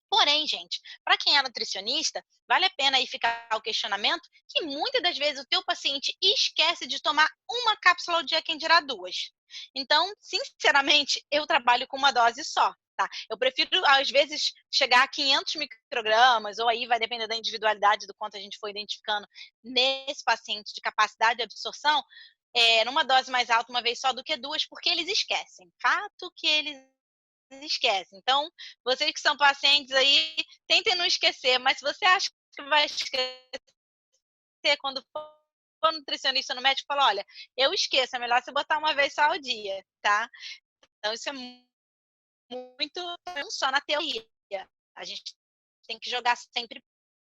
Porém, gente, para quem é nutricionista, vale a pena aí ficar o questionamento que muitas das vezes o teu paciente esquece de tomar uma cápsula ao dia, quem dirá duas. Então, sinceramente, eu trabalho com uma dose só. Tá? Eu prefiro, às vezes, chegar a 500 microgramas, ou aí vai depender da individualidade do quanto a gente for identificando nesse paciente de capacidade de absorção, numa dose mais alta uma vez só do que duas, porque eles esquecem. Fato que eles esquecem. Então, vocês que são pacientes aí, tentem não esquecer, mas se você acha que vai esquecer quando for nutricionista no médico, fala, olha, eu esqueço, é melhor você botar uma vez só ao dia, tá? Então, isso é muito, não só na teoria. A gente tem que jogar sempre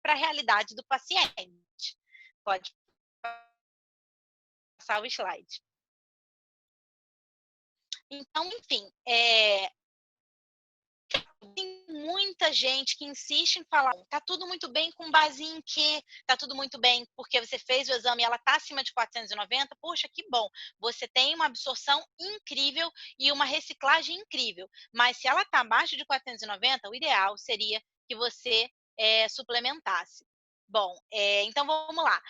para a realidade do paciente. Pode passar o slide. Então, enfim, tem muita gente que insiste em falar, tá tudo muito bem com base em quê? Tá tudo muito bem porque você fez o exame e ela tá acima de 490, poxa, que bom. Você tem uma absorção incrível e uma reciclagem incrível. Mas se ela tá abaixo de 490, o ideal seria que você suplementasse. Bom, então vamos lá.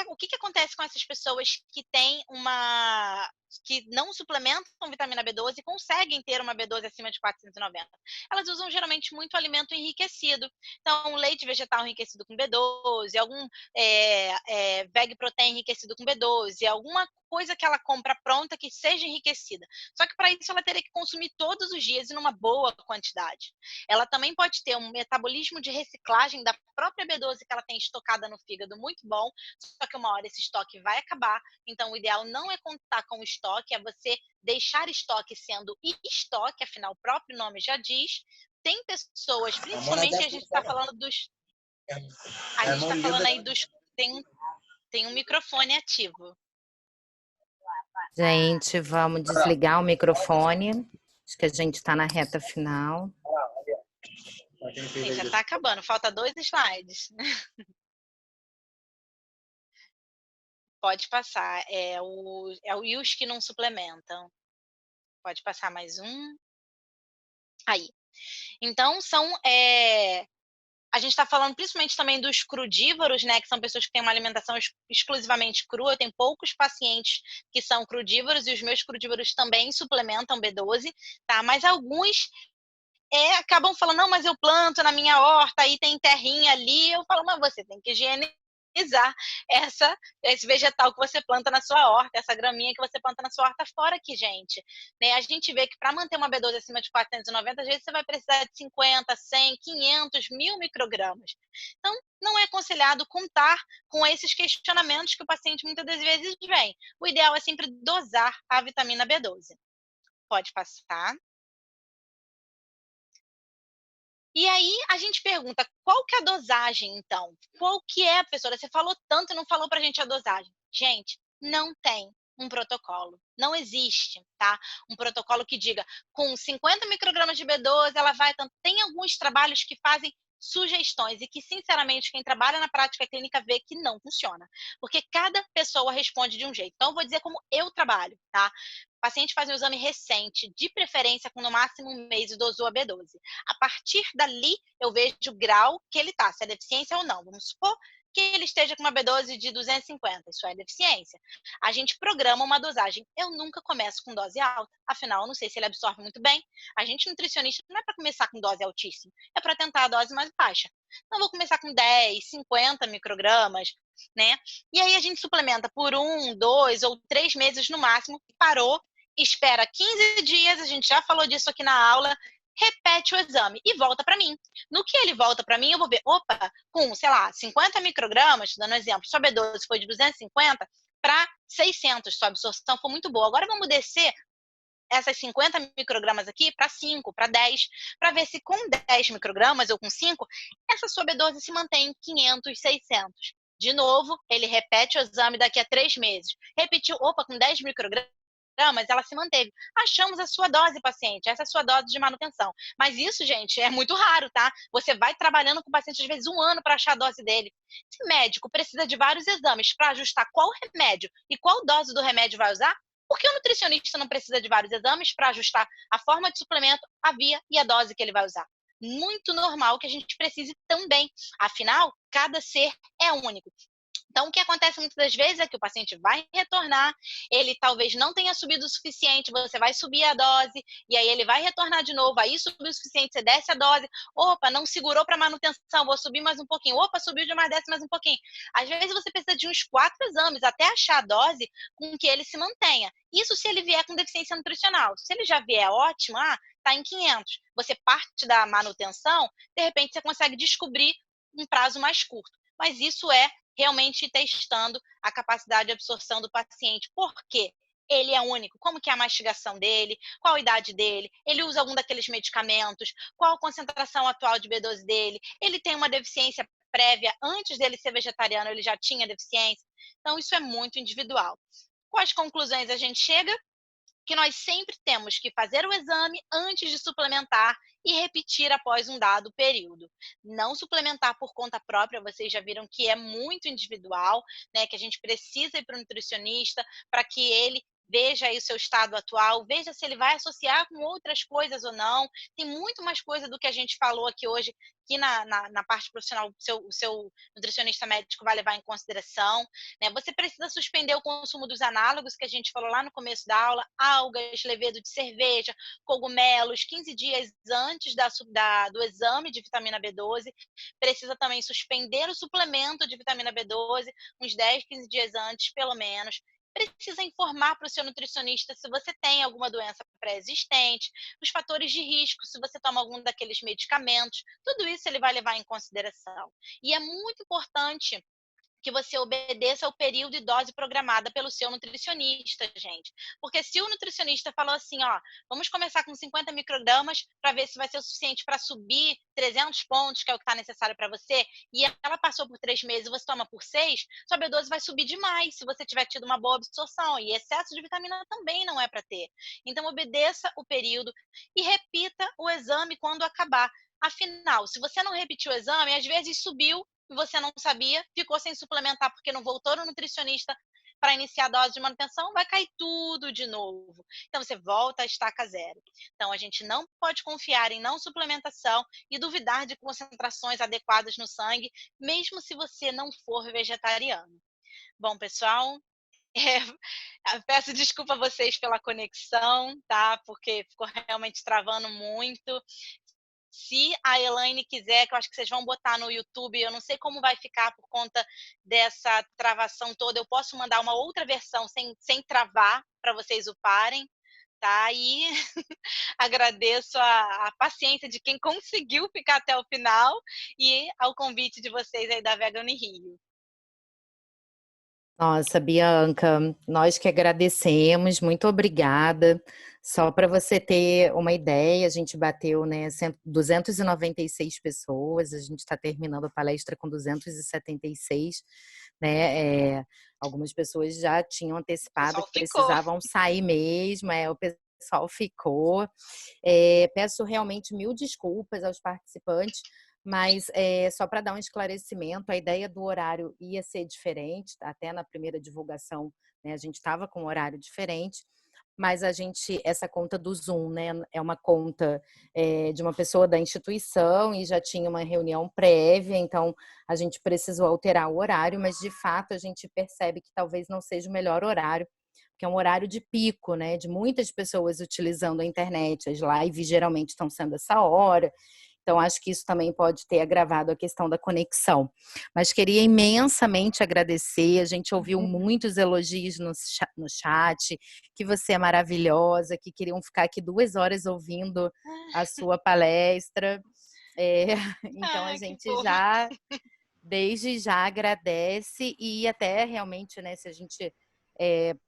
O que acontece com essas pessoas que têm que não suplementam vitamina B12 e conseguem ter uma B12 acima de 490? Elas usam geralmente muito alimento enriquecido. Então, leite vegetal enriquecido com B12, algum veg protein enriquecido com B12, alguma coisa que ela compra pronta que seja enriquecida. Só que para isso ela teria que consumir todos os dias e numa boa quantidade. Ela também pode ter um metabolismo de reciclagem da própria B12 que ela tem estocada no fígado muito bom, só que uma hora esse estoque vai acabar. Então, o ideal não é contar com o estoque, é você deixar estoque sendo estoque, afinal, o próprio nome já diz. Tem pessoas, principalmente a gente está falando dos... A gente está falando aí dos... Tem um microfone ativo. Gente, vamos desligar o microfone. Acho que a gente está na reta final. Já está acabando, falta 2 slides. Pode passar. É o os que não suplementam. Pode passar mais um. Aí. Então, a gente está falando principalmente também dos crudívoros, né? Que são pessoas que têm uma alimentação exclusivamente crua. Eu tenho poucos pacientes que são crudívoros e os meus crudívoros também suplementam B12, tá? Mas alguns acabam falando, não, mas eu planto na minha horta, aí tem terrinha ali. Eu falo, mas você tem que higienizar esse vegetal que você planta na sua horta, essa graminha que você planta na sua horta fora aqui, gente. Né? A gente vê que para manter uma B12 acima de 490, às vezes você vai precisar de 50, 100, 500, 1000 microgramas. Então, não é aconselhado contar com esses questionamentos que o paciente muitas das vezes vem. O ideal é sempre dosar a vitamina B12. Pode passar. E aí a gente pergunta, qual que é a dosagem, então? Qual que é, professora? Você falou tanto e não falou pra gente a dosagem. Gente, não tem um protocolo. Não existe, tá? Um protocolo que diga, com 50 microgramas de B12, ela vai... Tem alguns trabalhos que fazem sugestões e que, sinceramente, quem trabalha na prática clínica vê que não funciona. Porque cada pessoa responde de um jeito. Então, eu vou dizer como eu trabalho, tá? O paciente faz um exame recente, de preferência com no máximo 1 mês e dosou a B12. A partir dali, eu vejo o grau que ele está, se é deficiência ou não. Vamos supor que ele esteja com uma B12 de 250, isso é deficiência. A gente programa uma dosagem. Eu nunca começo com dose alta, afinal, eu não sei se ele absorve muito bem. A gente, nutricionista, não é para começar com dose altíssima, é para tentar a dose mais baixa. Então, vou começar com 10, 50 microgramas, né? E aí a gente suplementa por 1, 2 ou 3 meses no máximo, parou, espera 15 dias, a gente já falou disso aqui na aula, repete o exame e volta para mim. No que ele volta para mim, eu vou ver, opa, com, sei lá, 50 microgramas, dando um exemplo, sua B12 foi de 250 para 600, sua absorção foi muito boa. Agora vamos descer essas 50 microgramas aqui para 5, para 10, para ver se com 10 microgramas ou com 5, essa sua B12 se mantém em 500, 600. De novo, ele repete o exame daqui a 3 meses. Repetiu, opa, com 10 microgramas, ela se manteve. Achamos a sua dose, paciente, essa é a sua dose de manutenção. Mas isso, gente, é muito raro, tá? Você vai trabalhando com o paciente, às vezes, 1 ano para achar a dose dele. Se o médico precisa de vários exames para ajustar qual remédio e qual dose do remédio vai usar, por que o nutricionista não precisa de vários exames para ajustar a forma de suplemento, a via e a dose que ele vai usar? Muito normal que a gente precise também. Afinal, cada ser é único. Então, o que acontece muitas das vezes é que o paciente vai retornar, ele talvez não tenha subido o suficiente, você vai subir a dose, e aí ele vai retornar de novo, aí subiu o suficiente, você desce a dose, opa, não segurou para manutenção, vou subir mais um pouquinho, opa, subiu demais, desce mais um pouquinho. Às vezes você precisa de uns 4 exames até achar a dose com que ele se mantenha. Isso se ele vier com deficiência nutricional. Se ele já vier ótimo, tá em 500, você parte da manutenção, de repente você consegue descobrir um prazo mais curto. Mas isso é realmente testando a capacidade de absorção do paciente. Por quê? Ele é único. Como que é a mastigação dele? Qual a idade dele? Ele usa algum daqueles medicamentos? Qual a concentração atual de B12 dele? Ele tem uma deficiência prévia? Antes dele ser vegetariano, ele já tinha deficiência? Então, isso é muito individual. Quais conclusões a gente chega? Que nós sempre temos que fazer o exame antes de suplementar e repetir após um dado período. Não suplementar por conta própria, vocês já viram que é muito individual, né? Que a gente precisa ir para o nutricionista para que ele veja aí o seu estado atual, veja se ele vai associar com outras coisas ou não. Tem muito mais coisa do que a gente falou aqui hoje, que na parte profissional o seu nutricionista médico vai levar em consideração. Né? Você precisa suspender o consumo dos análogos, que a gente falou lá no começo da aula, algas, levedo de cerveja, cogumelos, 15 dias antes do exame de vitamina B12. Precisa também suspender o suplemento de vitamina B12, uns 10, 15 dias antes, pelo menos. Precisa informar para o seu nutricionista se você tem alguma doença pré-existente, os fatores de risco, se você toma algum daqueles medicamentos, tudo isso ele vai levar em consideração. E é muito importante que você obedeça ao período e dose programada pelo seu nutricionista, gente. Porque se o nutricionista falou assim, ó, vamos começar com 50 microgramas para ver se vai ser o suficiente para subir 300 pontos, que é o que está necessário para você, e ela passou por 3 meses e você toma por 6, sua B12 vai subir demais se você tiver tido uma boa absorção. E excesso de vitamina também não é para ter. Então, obedeça o período e repita o exame quando acabar. Afinal, se você não repetiu o exame, às vezes subiu e você não sabia, ficou sem suplementar porque não voltou no nutricionista para iniciar a dose de manutenção, vai cair tudo de novo. Então, você volta à estaca zero. Então, a gente não pode confiar em não suplementação e duvidar de concentrações adequadas no sangue, mesmo se você não for vegetariano. Bom, pessoal, peço desculpa a vocês pela conexão, tá? Porque ficou realmente travando muito. Se a Elaine quiser, que eu acho que vocês vão botar no YouTube, eu não sei como vai ficar por conta dessa travação toda, eu posso mandar uma outra versão sem travar para vocês uparem, tá? E agradeço a paciência de quem conseguiu ficar até o final e ao convite de vocês aí da Vegan Rio. Nossa, Bianca, nós que agradecemos, muito obrigada. Só para você ter uma ideia, a gente bateu, né, 296 pessoas, a gente está terminando a palestra com 276, né? Algumas pessoas já tinham antecipado que precisavam sair mesmo, o pessoal ficou. Peço realmente 1000 desculpas aos participantes, mas só para dar um esclarecimento, a ideia do horário ia ser diferente, até na primeira divulgação, né, a gente estava com um horário diferente, mas essa conta do Zoom, né, é uma conta de uma pessoa da instituição e já tinha uma reunião prévia, então a gente precisou alterar o horário, mas de fato a gente percebe que talvez não seja o melhor horário, que é um horário de pico, né, de muitas pessoas utilizando a internet, as lives geralmente estão sendo essa hora. Então, acho que isso também pode ter agravado a questão da conexão. Mas queria imensamente agradecer. A gente ouviu muitos elogios no chat, que você é maravilhosa, que queriam ficar aqui 2 horas ouvindo a sua palestra. Então, a gente já, desde já, agradece e até realmente, né, se a gente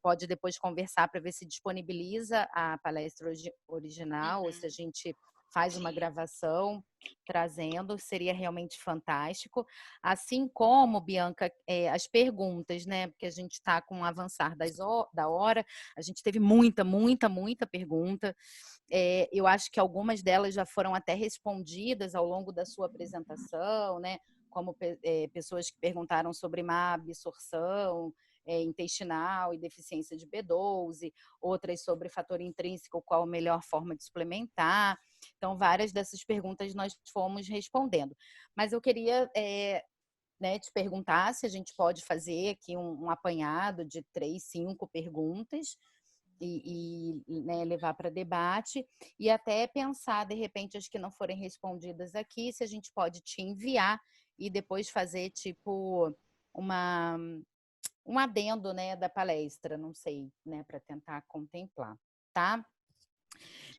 pode depois conversar para ver se disponibiliza a palestra original ou se a gente faz uma gravação trazendo, seria realmente fantástico. Assim como, Bianca, as perguntas, né? Porque a gente está com o avançar da hora, a gente teve muita pergunta. Eu acho que algumas delas já foram até respondidas ao longo da sua apresentação, né? Como pessoas que perguntaram sobre má absorção intestinal e deficiência de B12, outras sobre fator intrínseco, qual a melhor forma de suplementar. Então, várias dessas perguntas nós fomos respondendo. Mas eu queria né, te perguntar se a gente pode fazer aqui um apanhado de 3, 5 perguntas e né, levar para debate e até pensar, de repente, as que não forem respondidas aqui, se a gente pode te enviar e depois fazer, tipo, um adendo, né, da palestra, não sei, né, para tentar contemplar, tá?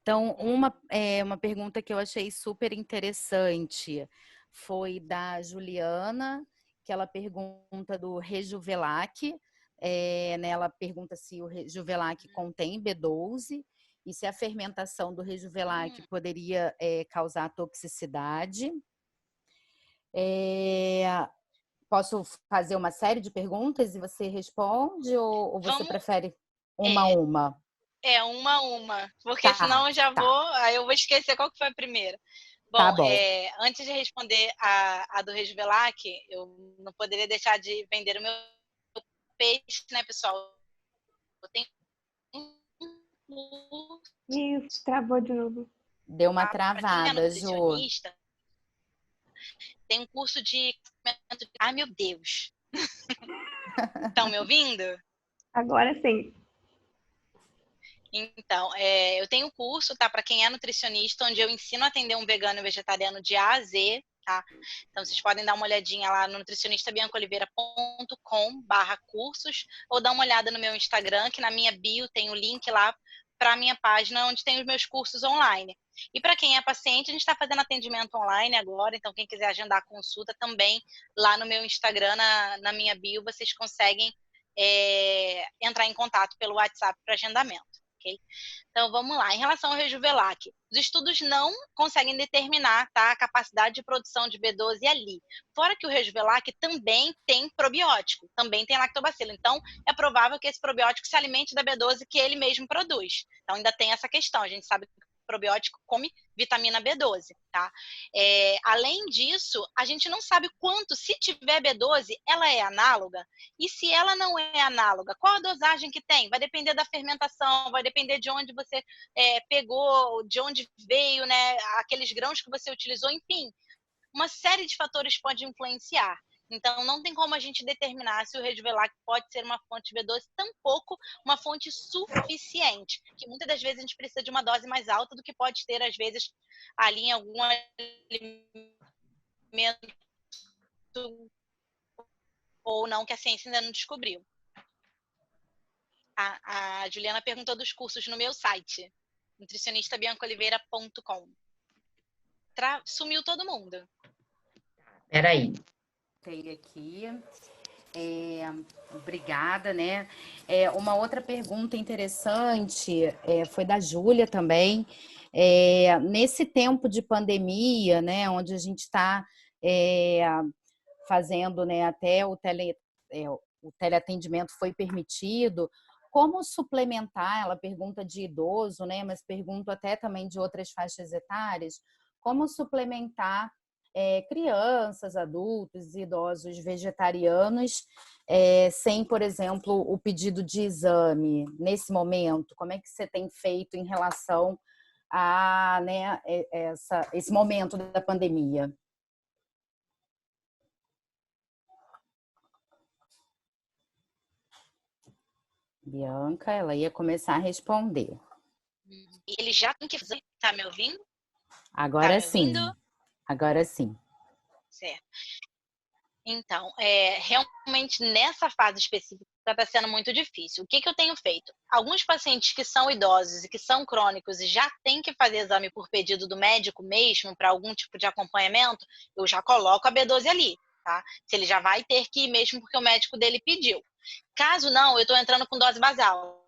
Então, uma pergunta que eu achei super interessante foi da Juliana, que ela pergunta do Rejuvelac, né, ela pergunta se o Rejuvelac contém B12 e se a fermentação do Rejuvelac poderia causar toxicidade. Posso fazer uma série de perguntas e você responde ou você prefere uma a uma? Uma, porque senão eu já vou, aí eu vou esquecer qual que foi a primeira. Bom, antes de responder a do Rejuvelac, eu não poderia deixar de vender o meu peixe, né, pessoal? Eu tenho Isso, travou de novo. Deu uma travada, Ju. Tem um curso de... Ai, meu Deus! Estão me ouvindo? Agora sim. Então, eu tenho um curso, tá? Para quem é nutricionista, onde eu ensino a atender um vegano e vegetariano de A a Z, tá? Então, vocês podem dar uma olhadinha lá no nutricionistabiancaoliveira.com/cursos ou dar uma olhada no meu Instagram, que na minha bio tem o link lá para a minha página onde tem os meus cursos online. E para quem é paciente, a gente está fazendo atendimento online agora, então quem quiser agendar a consulta também, lá no meu Instagram, na minha bio, vocês conseguem entrar em contato pelo WhatsApp para agendamento. Okay? Então, vamos lá. Em relação ao Rejuvelac, os estudos não conseguem determinar, tá, a capacidade de produção de B12 ali. Fora que o Rejuvelac também tem probiótico, também tem lactobacilo. Então, é provável que esse probiótico se alimente da B12 que ele mesmo produz. Então, ainda tem essa questão. A gente sabe que o probiótico come vitamina B12, tá? Além disso, a gente não sabe quanto, se tiver B12, ela é análoga. E se ela não é análoga, qual a dosagem que tem? Vai depender da fermentação, vai depender de onde você pegou, de onde veio, né? Aqueles grãos que você utilizou, enfim. Uma série de fatores pode influenciar. Então, não tem como a gente determinar se o Rejuvelac pode ser uma fonte de B12, tampouco uma fonte suficiente. Que muitas das vezes a gente precisa de uma dose mais alta do que pode ter, às vezes, ali em algum alimento ou não, que a ciência ainda não descobriu. A Juliana perguntou dos cursos no meu site, nutricionistabiancaoliveira.com. Sumiu todo mundo. Peraí. Tem aqui. Obrigada, né? Uma outra pergunta interessante foi da Júlia também. Nesse tempo de pandemia, né, onde a gente está fazendo, né, até o teleatendimento foi permitido, como suplementar? Ela pergunta de idoso, né, mas pergunta até também de outras faixas etárias, como suplementar crianças, adultos, idosos vegetarianos, sem, por exemplo, o pedido de exame nesse momento? Como é que você tem feito em relação a, né, esse momento da pandemia? Bianca, ela ia começar a responder. Ele já tem que fazer. Tá me ouvindo? Agora tá sim. Agora sim. Certo. Então, realmente nessa fase específica está sendo muito difícil. O que eu tenho feito? Alguns pacientes que são idosos e que são crônicos e já têm que fazer exame por pedido do médico mesmo, para algum tipo de acompanhamento, eu já coloco a B12 ali, tá? Se ele já vai ter que ir mesmo porque o médico dele pediu. Caso não, eu estou entrando com dose basal.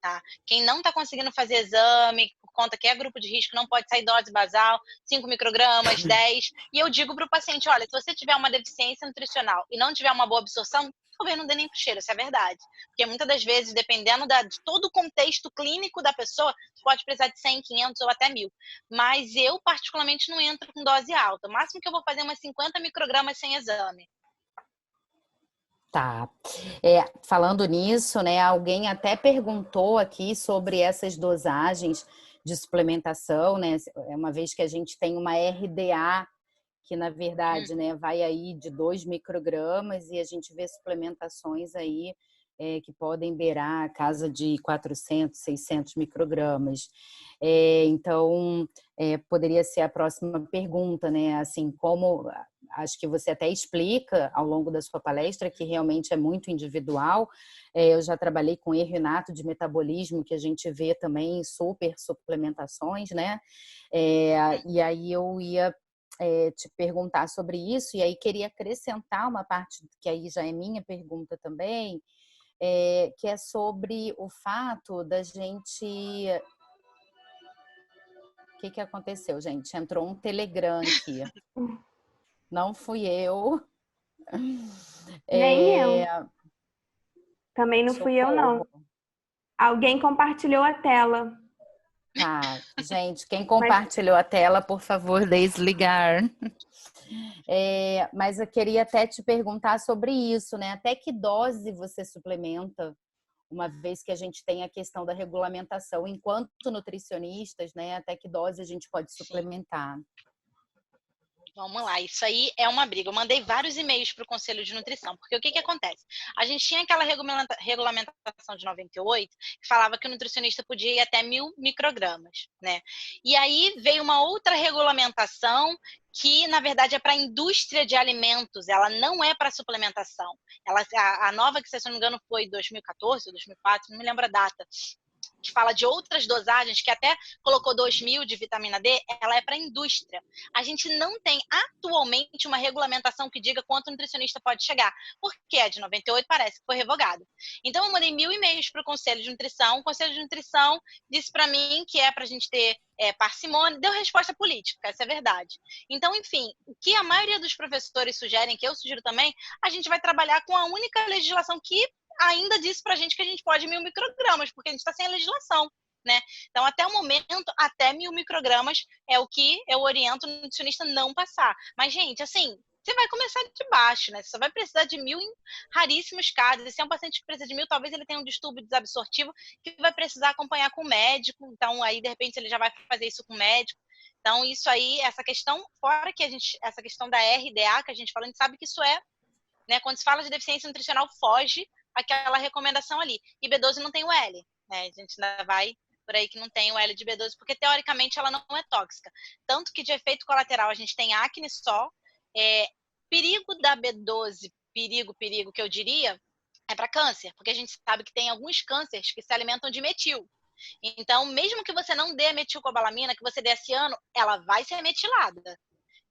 Tá? Quem não está conseguindo fazer exame, por conta que é grupo de risco, não pode sair dose basal, 5 microgramas, 10. E eu digo para o paciente, olha, se você tiver uma deficiência nutricional e não tiver uma boa absorção, talvez não dê nem pro cheiro, isso é verdade. Porque muitas das vezes, dependendo de todo o contexto clínico da pessoa, pode precisar de 100, 500 ou até 1000. Mas eu, particularmente, não entro com dose alta. O máximo que eu vou fazer é umas 50 microgramas sem exame. Tá. Falando nisso, né, alguém até perguntou aqui sobre essas dosagens de suplementação, né, uma vez que a gente tem uma RDA, que na verdade, né, vai aí de 2 microgramas e a gente vê suplementações aí que podem beirar a casa de 400, 600 microgramas. Então, poderia ser a próxima pergunta, né, assim, como... Acho que você até explica ao longo da sua palestra que realmente é muito individual. Eu já trabalhei com erro inato de metabolismo, que a gente vê também super suplementações, né? E aí eu ia te perguntar sobre isso, e aí queria acrescentar uma parte que aí já é minha pergunta também, que é sobre o fato da gente... O que aconteceu, gente? Entrou um Telegram aqui. Não fui eu. Nem eu. Também não fui eu, não. Alguém compartilhou a tela. Tá, gente, quem compartilhou a tela, por favor, desligar. Mas eu queria até te perguntar sobre isso, né? Até que dose você suplementa, uma vez que a gente tem a questão da regulamentação, enquanto nutricionistas, né? Até que dose a gente pode suplementar? Vamos lá, isso aí é uma briga. Eu mandei vários e-mails para o Conselho de Nutrição, porque o que acontece? A gente tinha aquela regulamentação de 98 que falava que o nutricionista podia ir até 1000 microgramas, né? E aí veio uma outra regulamentação que, na verdade, é para a indústria de alimentos, ela não é para suplementação. A nova, que se eu não me engano foi 2014 ou 2004, não me lembro a data, que fala de outras dosagens, que até colocou 2.000 de vitamina D, ela é para a indústria. A gente não tem atualmente uma regulamentação que diga quanto o nutricionista pode chegar, porque a de 98 parece que foi revogada. Então, eu mandei 1.000 e-mails para o Conselho de Nutrição. O Conselho de Nutrição disse para mim que é para a gente ter parcimônia, deu resposta política, essa é a verdade. Então, enfim, o que a maioria dos professores sugerem, que eu sugiro também, a gente vai trabalhar com a única legislação que ainda disse pra gente que a gente pode 1.000 microgramas, porque a gente está sem a legislação, né? Então, até o momento, até 1.000 microgramas é o que eu oriento o nutricionista não passar. Mas, gente, assim, você vai começar de baixo, né? Você só vai precisar de 1.000 em raríssimos casos. E se é um paciente que precisa de 1.000, talvez ele tenha um distúrbio desabsortivo que vai precisar acompanhar com o médico. Então, aí, de repente, ele já vai fazer isso com o médico. Então, isso aí, essa questão, fora que essa questão da RDA que a gente fala, a gente sabe que isso né? Quando se fala de deficiência nutricional, foge aquela recomendação ali. E B12 não tem o L, né? A gente ainda vai por aí que não tem o L de B12, porque teoricamente ela não é tóxica. Tanto que de efeito colateral a gente tem acne só, perigo da B12, perigo que eu diria, é para câncer, porque a gente sabe que tem alguns cânceres que se alimentam de metil. Então, mesmo que você não dê metilcobalamina, que você dê esse ano, ela vai ser metilada.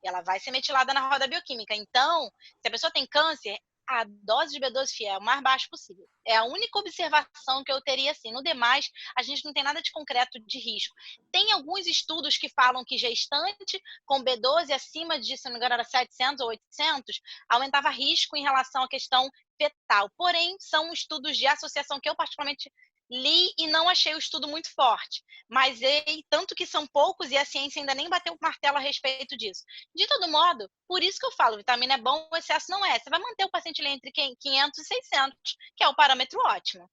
Ela vai ser metilada na roda bioquímica. Então, se a pessoa tem câncer, a dose de B12 é o mais baixo possível. É a única observação que eu teria, assim. No demais, a gente não tem nada de concreto de risco. Tem alguns estudos que falam que gestante com B12 acima de, se não me engano, era 700 ou 800, aumentava risco em relação à questão fetal. Porém, são estudos de associação que eu particularmente li e não achei o estudo muito forte. Mas tanto que são poucos e a ciência ainda nem bateu o martelo a respeito disso. De todo modo, por isso que eu falo, vitamina é bom, o excesso não é. Você vai manter o paciente ali entre 500 e 600, que é o parâmetro ótimo.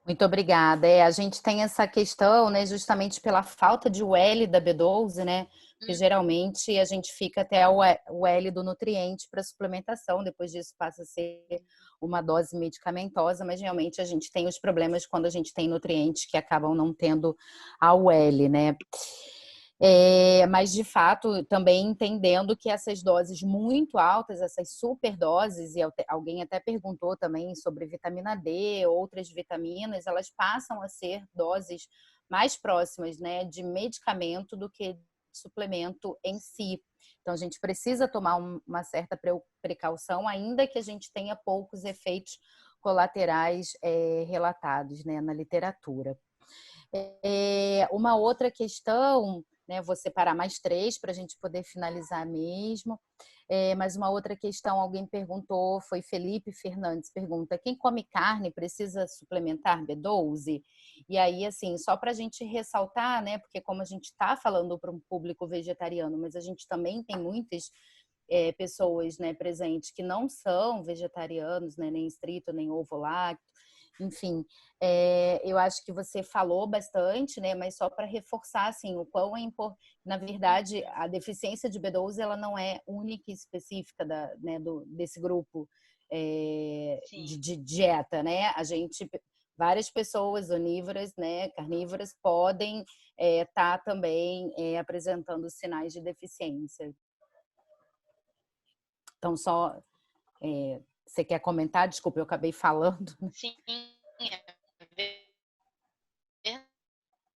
Muito obrigada. A gente tem essa questão, né, justamente pela falta de UL da B12, né? Porque geralmente a gente fica até o L do nutriente para suplementação, depois disso passa a ser uma dose medicamentosa, mas realmente a gente tem os problemas quando a gente tem nutrientes que acabam não tendo a UL, né? Mas de fato também entendendo que essas doses muito altas, essas superdoses, e alguém até perguntou também sobre vitamina D, outras vitaminas, elas passam a ser doses mais próximas, né, de medicamento do que de suplemento em si. Então a gente precisa tomar uma certa precaução, ainda que a gente tenha poucos efeitos colaterais relatados, né, na literatura. Uma outra questão, né, vou separar mais 3 para a gente poder finalizar mesmo. Mas uma outra questão, alguém perguntou, foi Felipe Fernandes, pergunta: quem come carne precisa suplementar B12? E aí, assim, só para a gente ressaltar, né, porque como a gente está falando para um público vegetariano, mas a gente também tem muitas pessoas, né, presentes que não são vegetarianos, né, nem estrito, nem ovo-lacto. Enfim, eu acho que você falou bastante, né? Mas só para reforçar, assim, o quão é importante. Na verdade, a deficiência de B12 ela não é única e específica desse grupo de dieta, né? Várias pessoas onívoras, né, carnívoras, podem estar também apresentando sinais de deficiência. Então, só... você quer comentar? Desculpa, eu acabei falando. Sim, é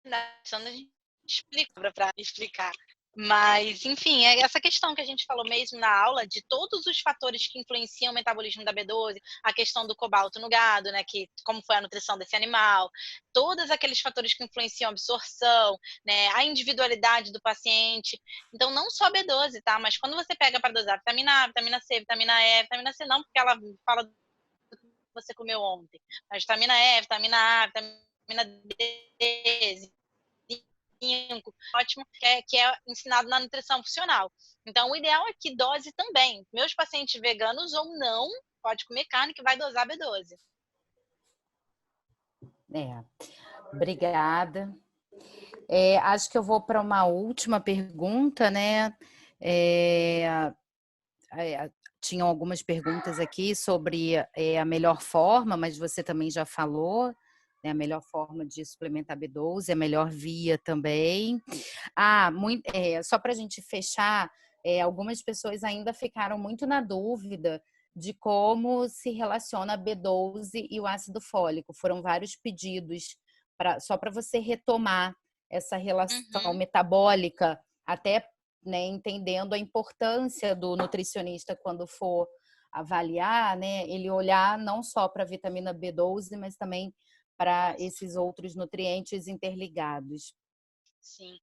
verdade. A gente explica para explicar. Mas, enfim, é essa questão que a gente falou mesmo na aula, de todos os fatores que influenciam o metabolismo da B12, a questão do cobalto no gado, né, que como foi a nutrição desse animal, todos aqueles fatores que influenciam a absorção, né, a individualidade do paciente. Então, não só B12, tá? Mas quando você pega para dosar vitamina A, vitamina C, vitamina E, vitamina C não, porque ela fala do que você comeu ontem. Mas vitamina E, vitamina A, vitamina D, ótimo, que é ensinado na nutrição funcional. Então, o ideal é que dose também. Meus pacientes veganos ou não, pode comer carne que vai dosar B12. Obrigada. Acho que eu vou para uma última pergunta, né? Tinham algumas perguntas aqui sobre a melhor forma, mas você também já falou, né, a melhor forma de suplementar B12, a melhor via também. Só para a gente fechar, algumas pessoas ainda ficaram muito na dúvida de como se relaciona a B12 e o ácido fólico. Foram vários pedidos só para você retomar essa relação metabólica, até, né, entendendo a importância do nutricionista quando for avaliar, né, ele olhar não só para a vitamina B12, mas também para esses outros nutrientes interligados. Sim.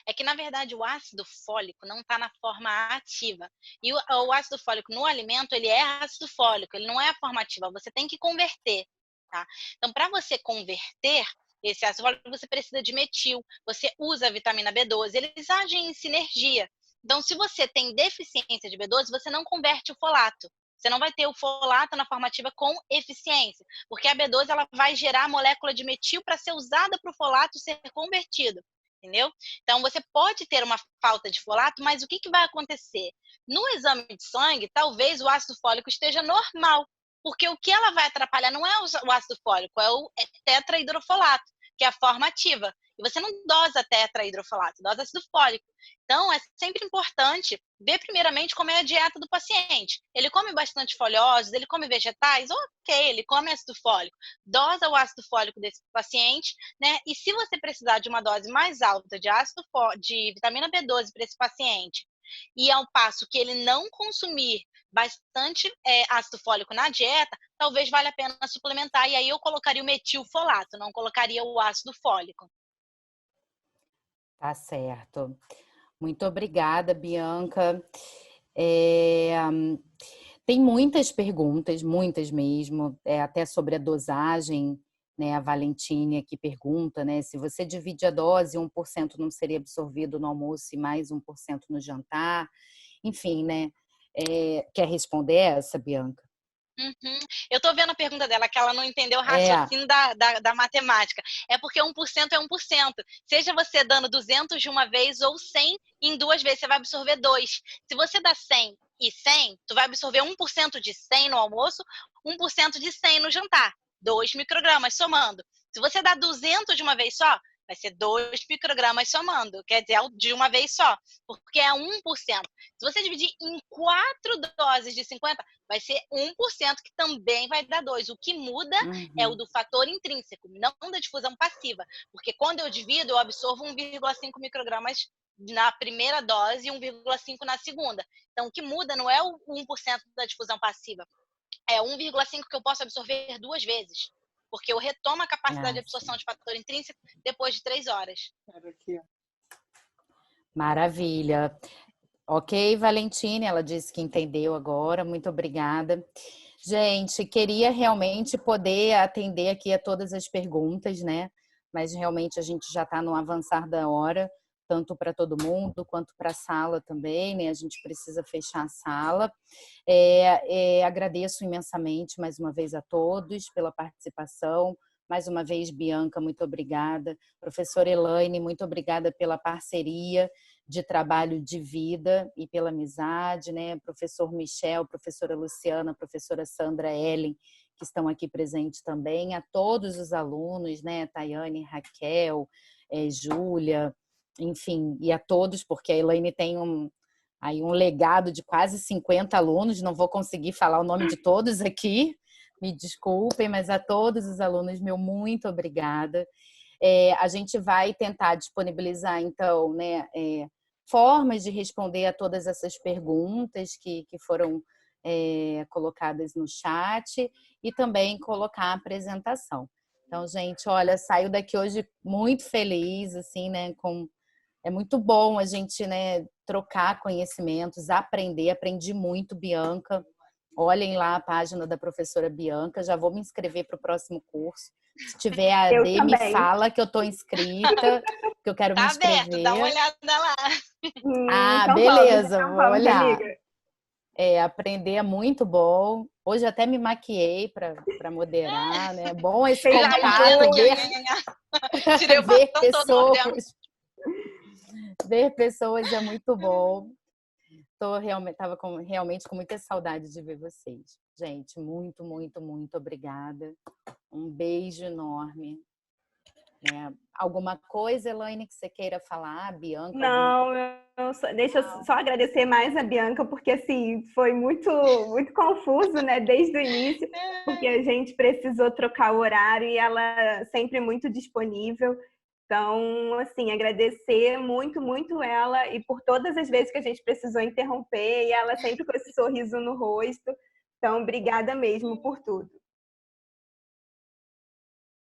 É que, na verdade, o ácido fólico não está na forma ativa. E o ácido fólico no alimento, ele é ácido fólico, ele não é a forma ativa. Você tem que converter, tá? Então, para você converter esse ácido fólico, você precisa de metil. Você usa a vitamina B12, eles agem em sinergia. Então, se você tem deficiência de B12, você não converte o folato. Você não vai ter o folato na forma ativa com eficiência, porque a B12 ela vai gerar a molécula de metil para ser usada para o folato ser convertido. Entendeu? Então, você pode ter uma falta de folato, mas o que vai acontecer? No exame de sangue, talvez o ácido fólico esteja normal, porque o que ela vai atrapalhar não é o ácido fólico, é o tetrahidrofolato, que é a forma ativa. E você não dosa tetrahidrofolato, dosa ácido fólico. Então, é sempre importante ver primeiramente como é a dieta do paciente. Ele come bastante folhosos, ele come vegetais? Ok, ele come ácido fólico. Dosa o ácido fólico desse paciente, né? E se você precisar de uma dose mais alta de vitamina B12 para esse paciente, e ao passo que ele não consumir bastante ácido fólico na dieta, talvez valha a pena suplementar. E aí eu colocaria o metilfolato, não colocaria o ácido fólico. Tá certo. Muito obrigada, Bianca. Tem muitas perguntas, muitas mesmo, até sobre a dosagem, né? A Valentine aqui pergunta, né? Se você divide a dose, 1% não seria absorvido no almoço e mais 1% no jantar. Enfim, né? Quer responder essa, Bianca? Eu tô vendo a pergunta dela, que ela não entendeu o raciocínio da matemática. É porque 1% é 1%. Seja você dando 200 de uma vez ou 100 em 2 vezes, você vai absorver 2. Se você dá 100 e 100, tu vai absorver 1% de 100 no almoço, 1% de 100 no jantar. 2 microgramas somando. Se você dá 200 de uma vez só, vai ser 2 microgramas somando. Quer dizer, de uma vez só, porque é 1%. Se você dividir em 4 doses de 50, vai ser 1%, que também vai dar 2. O que muda é o do fator intrínseco, não da difusão passiva. Porque quando eu divido, eu absorvo 1,5 microgramas na primeira dose e 1,5 na segunda. Então, o que muda não é o 1% da difusão passiva, é 1,5 que eu posso absorver 2 vezes. Porque eu retomo a capacidade de absorção de fator intrínseco depois de 3 horas. Maravilha. Ok, Valentine, ela disse que entendeu agora. Muito obrigada. Gente, queria realmente poder atender aqui a todas as perguntas, né? Mas realmente a gente já está no avançar da hora, tanto para todo mundo quanto para a sala também, né? A gente precisa fechar a sala. Agradeço imensamente mais uma vez a todos pela participação. Mais uma vez, Bianca, muito obrigada. Professora Elaine, muito obrigada pela parceria de trabalho de vida e pela amizade, né? Professor Michel, professora Luciana, professora Sandra Ellen, que estão aqui presentes também, a todos os alunos, né? Tayane, Raquel, Júlia, enfim, e a todos, porque a Elaine tem um legado de quase 50 alunos, não vou conseguir falar o nome de todos aqui, me desculpem, mas a todos os alunos, meu muito obrigada. A gente vai tentar disponibilizar, então, né, formas de responder a todas essas perguntas que foram colocadas no chat e também colocar a apresentação. Então, gente, olha, saio daqui hoje muito feliz, assim, né, é muito bom a gente, né, trocar conhecimentos, aprendi muito, Bianca. Olhem lá a página da professora Bianca, já vou me inscrever para o próximo curso. Se tiver AD, me fala que eu estou inscrita, que eu quero me inscrever. Tá aberto, dá uma olhada lá. Então beleza, vou olhar. Aprender é muito bom. Hoje até me maquiei para moderar, né? Bom esse contato, ver pessoas. Ver pessoas é muito bom. Estava realmente com muita saudade de ver vocês. Gente, muito, muito, muito obrigada. Um beijo enorme. Alguma coisa, Elaine, que você queira falar, Bianca? Não, deixa eu só agradecer mais a Bianca, porque assim, foi muito confuso, né, desde o início, porque a gente precisou trocar o horário e ela sempre muito disponível. Então, assim, agradecer muito ela e por todas as vezes que a gente precisou interromper e ela sempre com esse sorriso no rosto. Então, obrigada mesmo por tudo.